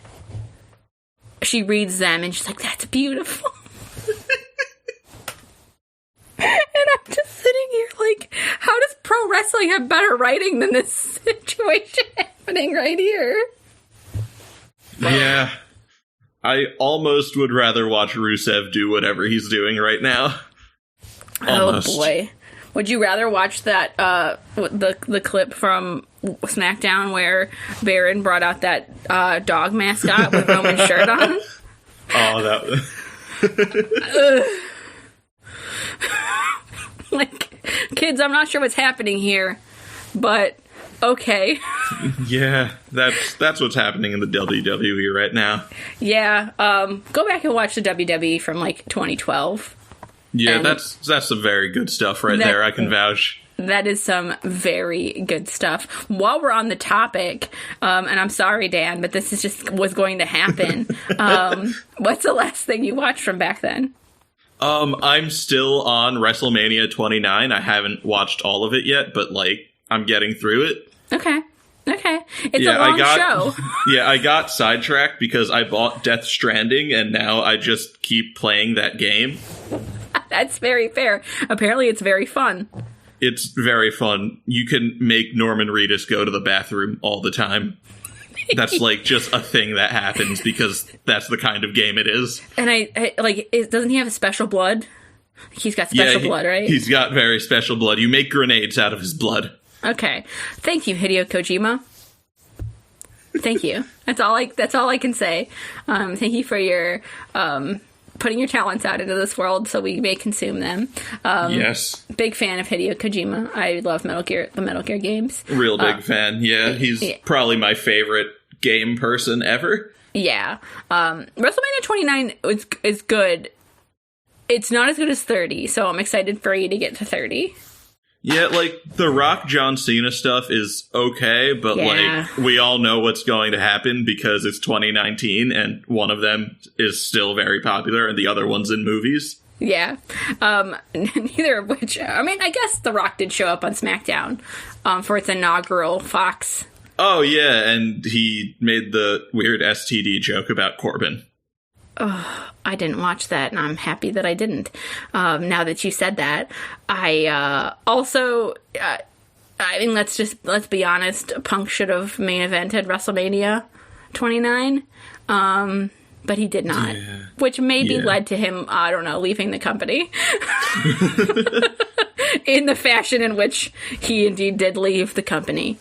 she reads them, and she's like, that's beautiful. And I'm just sitting here like, how does pro wrestling have better writing than this situation happening right here? Yeah. I almost would rather watch Rusev do whatever he's doing right now. Almost. Oh boy. Would you rather watch that, the clip from SmackDown where Baron brought out that dog mascot with Roman's shirt on? Oh, that... Like, kids, I'm not sure what's happening here, but okay. Yeah, that's what's happening in the WWE right now. Yeah, go back and watch the WWE from, like, 2012. Yeah, that's some very good stuff right there, I can vouch. That is some very good stuff. While we're on the topic, and I'm sorry, Dan, but this is just was going to happen. What's the last thing you watched from back then? I'm still on WrestleMania 29. I haven't watched all of it yet, but, like, I'm getting through it. Okay. It's a long show. Yeah, I got sidetracked because I bought Death Stranding, and now I just keep playing that game. That's very fair. Apparently it's very fun. It's very fun. You can make Norman Reedus go to the bathroom all the time. That's, like, just a thing that happens because that's the kind of game it is. And I like, doesn't he have a special blood? He's got special blood, right? He's got very special blood. You make grenades out of his blood. Okay. Thank you, Hideo Kojima. Thank you. That's all I can say. Thank you for your putting your talents out into this world so we may consume them. Yes. Big fan of Hideo Kojima. I love the Metal Gear games. Real big fan. Yeah, he's probably my favorite game person ever. Yeah. WrestleMania 29 is good. It's not as good as 30, so I'm excited for you to get to 30. Yeah, like, the Rock John Cena stuff is okay, but, like, we all know what's going to happen because it's 2019, and one of them is still very popular, and the other one's in movies. Yeah. Neither of which, I mean, I guess The Rock did show up on SmackDown for its inaugural Fox. Oh, yeah, and he made the weird STD joke about Corbin. Oh, I didn't watch that, and I'm happy that I didn't. Now that you said that, I also, I mean, let's be honest. Punk should have main evented WrestleMania 29. but he did not, which maybe led to him, I don't know, leaving the company in the fashion in which he indeed did leave the company.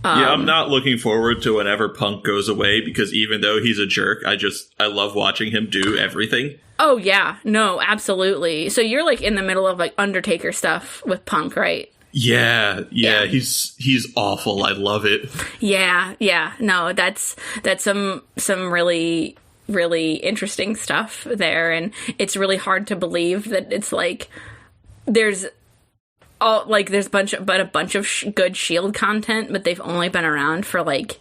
I'm not looking forward to whenever Punk goes away, because even though he's a jerk, I love watching him do everything. Oh, yeah. No, absolutely. So you're, like, in the middle of, like, Undertaker stuff with Punk, right? Yeah. He's awful. I love it. Yeah. No, that's some really, really interesting stuff there, and it's really hard to believe that it's, like, there's a bunch of good Shield content, but they've only been around for, like,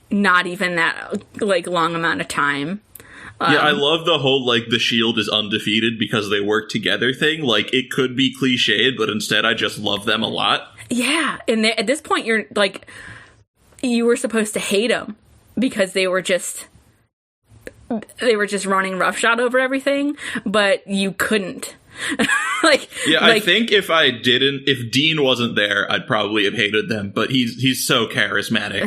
not even that, like, long amount of time. I love the whole, like, the Shield is undefeated because they work together thing. Like, it could be cliched, but instead I just love them a lot. Yeah, and at this point you're, like, you were supposed to hate them because they were just running roughshod over everything, but you couldn't. I think if Dean wasn't there, I'd probably have hated them, but he's so charismatic.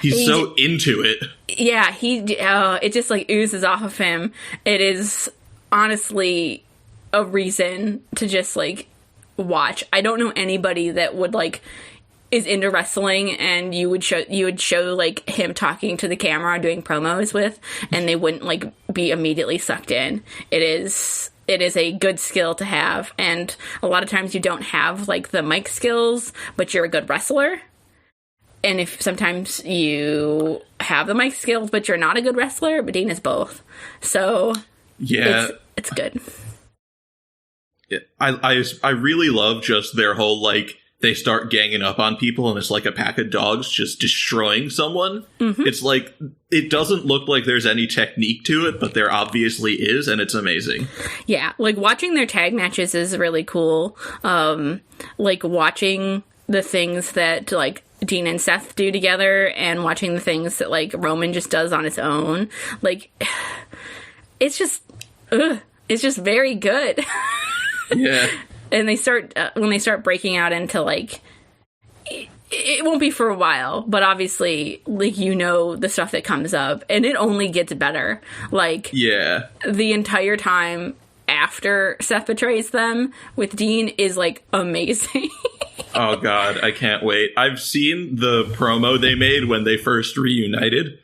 He's so into it. Yeah, it just, like, oozes off of him. It is honestly a reason to just, like, watch. I don't know anybody that would, like, is into wrestling and you would show like him talking to the camera doing promos with, and they wouldn't, like, be immediately sucked in. It is a good skill to have, and a lot of times you don't have, like, the mic skills, but you're a good wrestler. And if sometimes you have the mic skills, but you're not a good wrestler, but Dean is both. So yeah, it's good. Yeah, I really love just their whole, like, they start ganging up on people and it's like a pack of dogs just destroying someone. Mm-hmm. It's like, it doesn't look like there's any technique to it, but there obviously is, and it's amazing. Yeah, like, watching their tag matches is really cool. Like, watching the things that, like, Dean and Seth do together, and watching the things that, like, Roman just does on his own. Like, it's just very good. Yeah. And they start, when they start breaking out into, like, it won't be for a while, but obviously, like, you know, the stuff that comes up, and it only gets better. Like, yeah, the entire time after Seth betrays them with Dean is, like, amazing. Oh, God, I can't wait. I've seen the promo they made when they first reunited,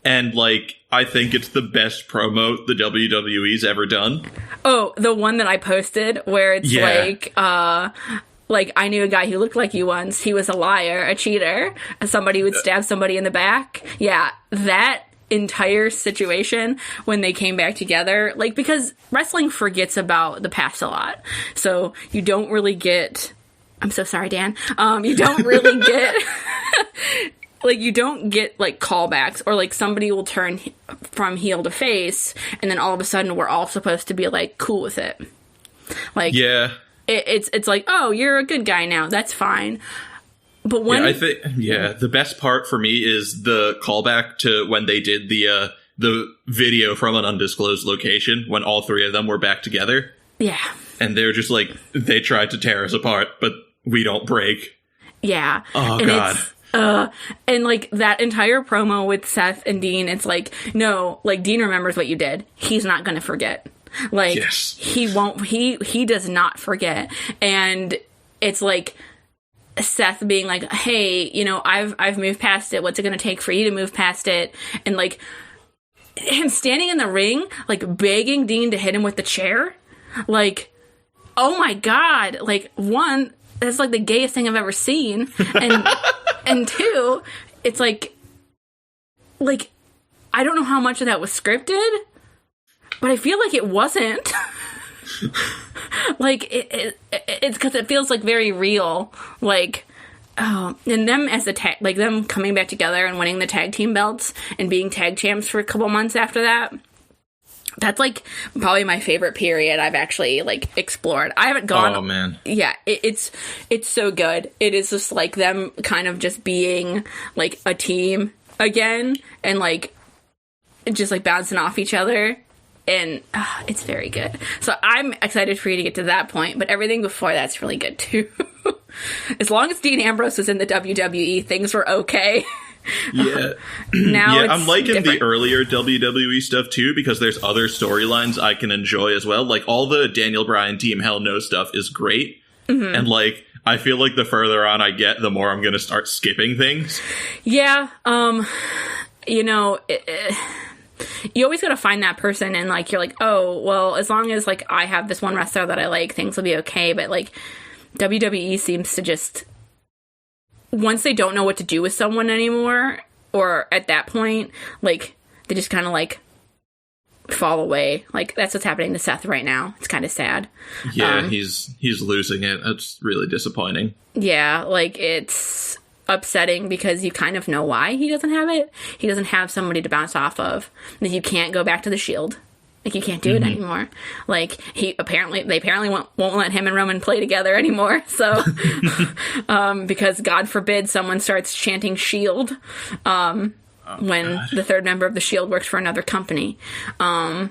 and, like, I think it's the best promo the WWE's ever done. Oh, the one that I posted where it's like, I knew a guy who looked like you once. He was a liar, a cheater, somebody who would stab somebody in the back. Yeah, that entire situation when they came back together, like, because wrestling forgets about the past a lot. So you don't really get... I'm so sorry, Dan. You don't really get... like, you don't get, like, callbacks, or, like, somebody will turn from heel to face, and then all of a sudden we're all supposed to be, like, cool with it. Like, yeah, it's like, oh, you're a good guy now. That's fine. But when the best part for me is the callback to when they did the video from an undisclosed location when all three of them were back together. Yeah, and they're just like, they tried to tear us apart, but we don't break. Yeah. Oh, and God. And, like, that entire promo with Seth and Dean, it's like, no, like, Dean remembers what you did. He's not going to forget. Like, yes. He won't, he does not forget. And it's like Seth being like, hey, you know, I've moved past it. What's it going to take for you to move past it? And, like, him standing in the ring, like, begging Dean to hit him with the chair. Like, oh my God. Like, one, that's, like, the gayest thing I've ever seen. And two, it's like, I don't know how much of that was scripted, but I feel like it wasn't. Like, it's because it feels, like, very real. Like, and them as the tag, like, them coming back together and winning the tag team belts and being tag champs for a couple months after that. That's, like, probably my favorite period I've actually, like, explored. I haven't gone... Oh, man. Yeah, it's so good. It is just, like, them kind of just being, like, a team again, and, like, just, like, bouncing off each other, and it's very good. So I'm excited for you to get to that point, but everything before that's really good, too. As long as Dean Ambrose was in the WWE, things were okay. Yeah. Now yeah, I'm liking different. the earlier WWE stuff too, because there's other storylines I can enjoy as well. Like, all the Daniel Bryan Team Hell No stuff is great. And, like, I feel like the further on I get, the more I'm going to start skipping things. Yeah. You know, you always got to find that person, and, like, you're like, oh, well, as long as, like, I have this one wrestler that I like, things will be okay. But, like, WWE seems to just, once they don't know what to do with someone anymore, or at that point, like, they just kind of, like, fall away. Like, that's what's happening to Seth right now. It's kind of sad. Yeah, he's losing it. That's really disappointing. Yeah, like, it's upsetting because you kind of know why he doesn't have it. He doesn't have somebody to bounce off of. Like, you can't go back to the Shield. Like, you can't do it anymore. Like, they apparently won't let him and Roman play together anymore. So, because God forbid someone starts chanting Shield, when the third member of the Shield works for another company. But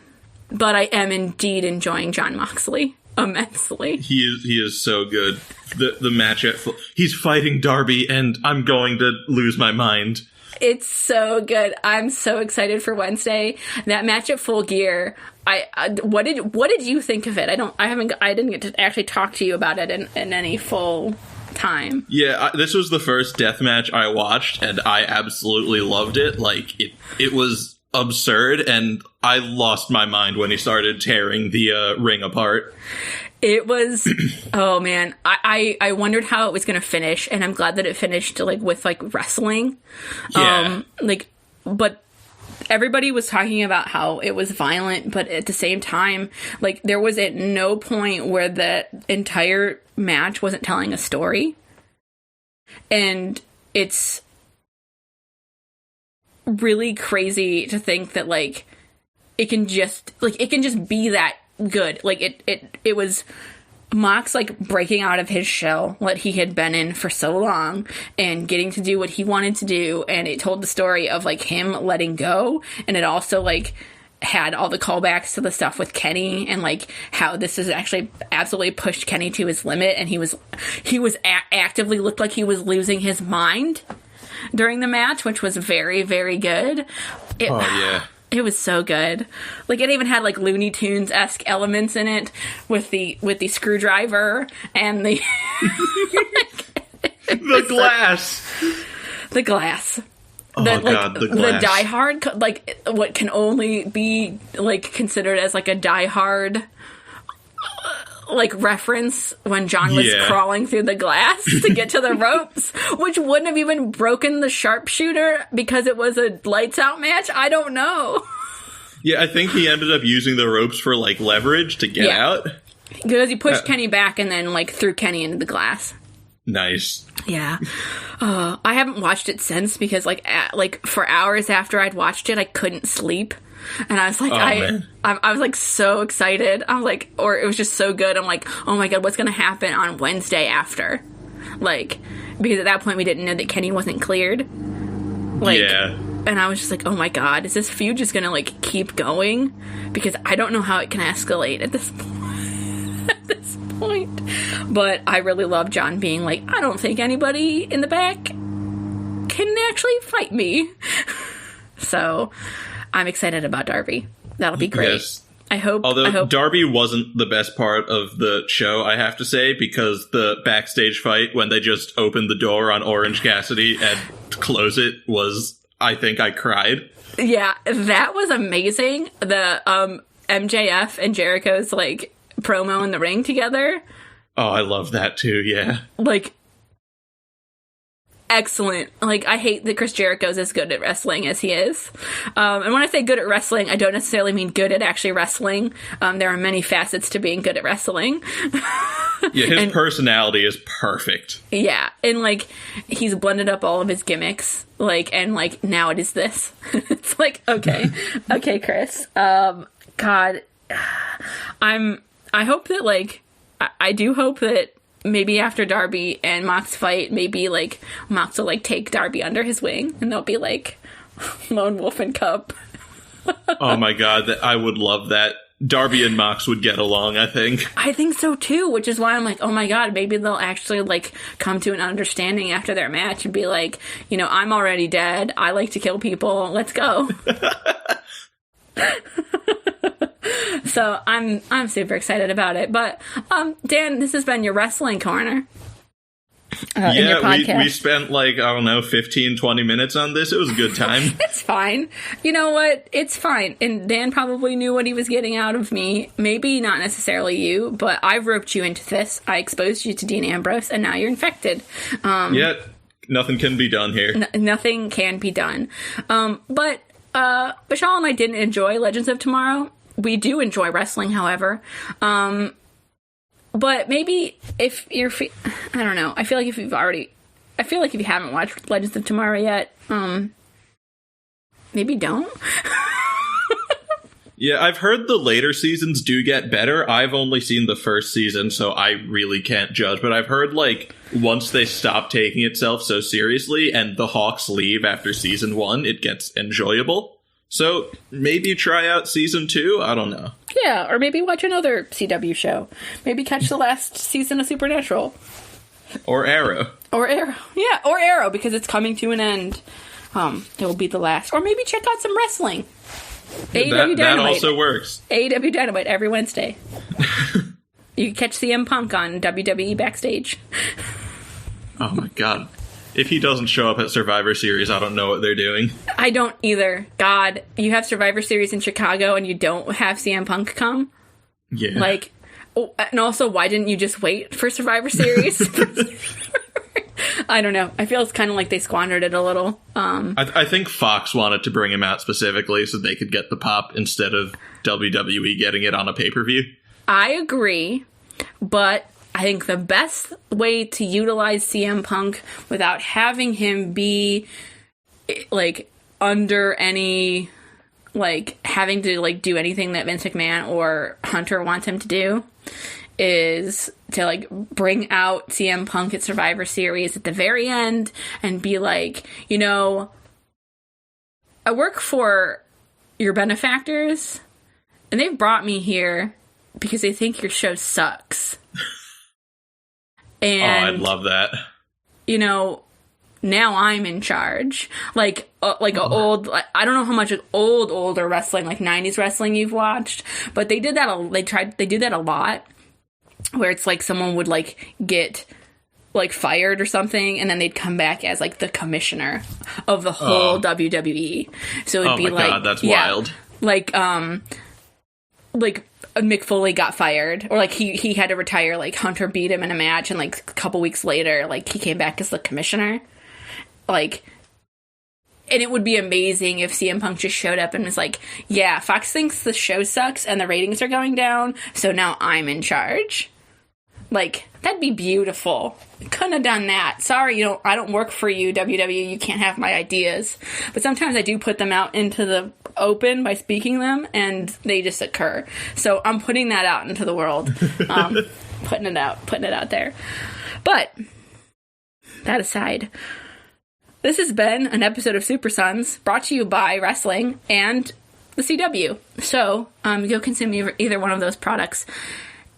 I am indeed enjoying Jon Moxley immensely. He is so good. The match he's fighting Darby, and I'm going to lose my mind. It's so good. I'm so excited for Wednesday. That match at Full Gear. What did you think of it? I didn't get to actually talk to you about it in any full time. Yeah, this was the first death match I watched, and I absolutely loved it. Like, it was absurd, and I lost my mind when he started tearing the ring apart. It was, oh man, I wondered how it was going to finish, and I'm glad that it finished like with like wrestling. Yeah. But everybody was talking about how it was violent, but at the same time, like, there was at no point where the entire match wasn't telling a story. And it's really crazy to think that, like, it can just be that good. Like, it was Mox, like, breaking out of his shell that he had been in for so long and getting to do what he wanted to do, and it told the story of, like, him letting go, and it also, like, had all the callbacks to the stuff with Kenny, and, like, how this has actually absolutely pushed Kenny to his limit, and he was actively looked like he was losing his mind during the match, which was very, very good. It was so good. Like, it even had, like, Looney Tunes-esque elements in it with the screwdriver and the the glass. The glass. Oh, God, the glass. The Die Hard, like, what can only be, like, considered as, like, a Die Hard, like, reference when John was crawling through the glass to get to the ropes, which wouldn't have even broken the sharpshooter because it was a lights out match. I don't know. Yeah, I think he ended up using the ropes for, like, leverage to get out. Because he pushed Kenny back and then, like, threw Kenny into the glass. Nice. Yeah. I haven't watched it since because, like, for hours after I'd watched it, I couldn't sleep. And I was like, I was like so excited. I was like, or it was just so good. I'm like, oh my God, what's going to happen on Wednesday after? Like, because at that point we didn't know that Kenny wasn't cleared. Like, yeah. And I was just like, oh my God, is this feud just going to, like, keep going? Because I don't know how it can escalate at this point. But I really love John being like, I don't think anybody in the back can actually fight me. So I'm excited about Darby. That'll be great. Yes. I hope. Darby wasn't the best part of the show, I have to say, because the backstage fight when they just opened the door on Orange Cassidy and close it was, I think I cried. Yeah, that was amazing. The MJF and Jericho's, like, promo in the ring together. Oh, I love that too, yeah. Like, excellent. Like, I hate that Chris Jericho's as good at wrestling as he is. And when I say good at wrestling, I don't necessarily mean good at actually wrestling. There are many facets to being good at wrestling. Yeah, his personality is perfect. Yeah, and, like, he's blended up all of his gimmicks, like, and, like, now it is this. It's like, okay, Chris. God, I hope that, like, I do hope that maybe after Darby and Mox fight, maybe, like, Mox will, like, take Darby under his wing, and they'll be, like, Lone Wolf and Cub. Oh my God, I would love that. Darby and Mox would get along, I think. I think so too, which is why I'm like, oh my god, maybe they'll actually like come to an understanding after their match and be like, you know, I'm already dead. I like to kill people. Let's go. So I'm super excited about it. But Dan, this has been your wrestling corner. In your podcast. We spent like, I don't know, 15, 20 minutes on this. It was a good time. It's fine. You know what? It's fine. And Dan probably knew what he was getting out of me. Maybe not necessarily you, but I roped you into this. I exposed you to Dean Ambrose, and now you're infected. Yet, nothing can be done here. Nothing can be done. But Vishal and I didn't enjoy Legends of Tomorrow. We do enjoy wrestling, however. But maybe if you're, I don't know. I feel like if you haven't watched Legends of Tomorrow yet, maybe don't. Yeah, I've heard the later seasons do get better. I've only seen the first season, so I really can't judge. But I've heard, like, once they stop taking itself so seriously and the Hawks leave after season 1, it gets enjoyable. So maybe try out season 2. I don't know. Yeah, or maybe watch another CW show. Maybe catch the last season of Supernatural. Or Arrow. Yeah, or Arrow, because it's coming to an end. It will be the last. Or maybe check out some wrestling. AEW Dynamite. That also works. AEW Dynamite every Wednesday. You can catch CM Punk on WWE Backstage. Oh my god. If he doesn't show up at Survivor Series, I don't know what they're doing. I don't either. God, you have Survivor Series in Chicago and you don't have CM Punk come? Yeah. Like, oh, and also, why didn't you just wait for Survivor Series? I don't know. I feel it's kind of like they squandered it a little. I think Fox wanted to bring him out specifically so they could get the pop instead of WWE getting it on a pay-per-view. I agree, but I think the best way to utilize CM Punk without having him be, like, under any, like, having to, like, do anything that Vince McMahon or Hunter wants him to do is to, like, bring out CM Punk at Survivor Series at the very end and be like, you know, I work for your benefactors, and they've brought me here because they think your show sucks. And, I'd love that. You know, now I'm in charge. Like old, I don't know how much older wrestling, like 90s wrestling you've watched, but they did that. They do that a lot, where it's like someone would like get like fired or something, and then they'd come back as like the commissioner of the whole WWE. So it'd be like, God, that's wild. Like Mick Foley got fired, or like he had to retire. Like Hunter beat him in a match, and like a couple weeks later, like he came back as the commissioner. Like, and it would be amazing if CM Punk just showed up and was like, "Yeah, Fox thinks the show sucks and the ratings are going down, so now I'm in charge." Like, that'd be beautiful. Couldn't have done that. Sorry, I don't work for you, WWE. You can't have my ideas. But sometimes I do put them out into the open by speaking them, and they just occur. So I'm putting that out into the world. Putting it out there. But, that aside, this has been an episode of Supersons brought to you by Wrestling and the CW. So, go consume either one of those products.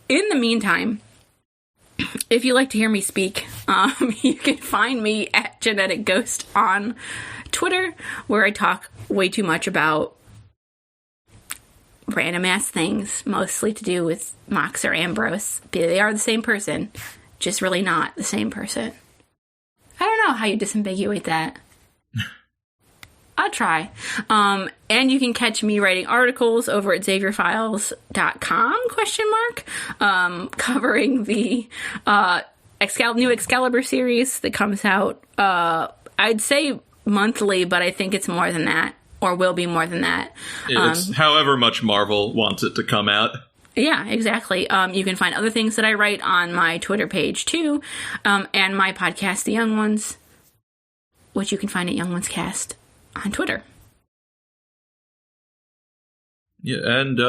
In the meantime, if you like to hear me speak, you can find me at Genetic Ghost on Twitter, where I talk way too much about random ass things, mostly to do with Mox or Ambrose. They are the same person, just really not the same person. I don't know how you disambiguate that. I'll try. And you can catch me writing articles over at XavierFiles.com, covering the new Excalibur series that comes out, I'd say monthly, but I think it's more than that, or will be more than that. It's however much Marvel wants it to come out. Yeah, exactly. You can find other things that I write on my Twitter page, too, and my podcast, The Young Ones, which you can find at Young Ones Cast on Twitter. Yeah, and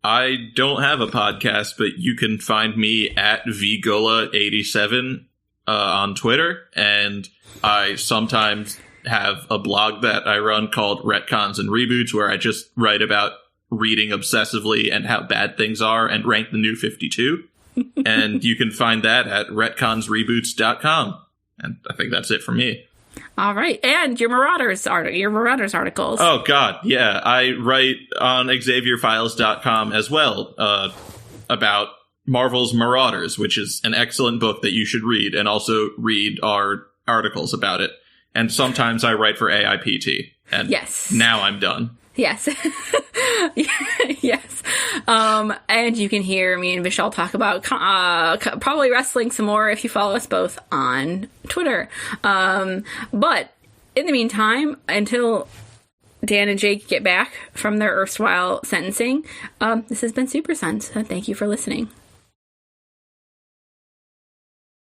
I don't have a podcast, but you can find me at vgola87 on Twitter, and I sometimes have a blog that I run called Retcons and Reboots, where I just write about reading obsessively and how bad things are and rank the new 52. And you can find that at retconsreboots.com. And I think that's it for me. All right. And your Marauders articles. Oh, God. Yeah. I write on XavierFiles.com as well about Marvel's Marauders, which is an excellent book that you should read, and also read our articles about it. And sometimes I write for AIPT. And yes. Now I'm done. Yes. Yes. And you can hear me and Vishal talk about probably wrestling some more if you follow us both on Twitter. But in the meantime, until Dan and Jake get back from their erstwhile sentencing, this has been Supersons. Thank you for listening.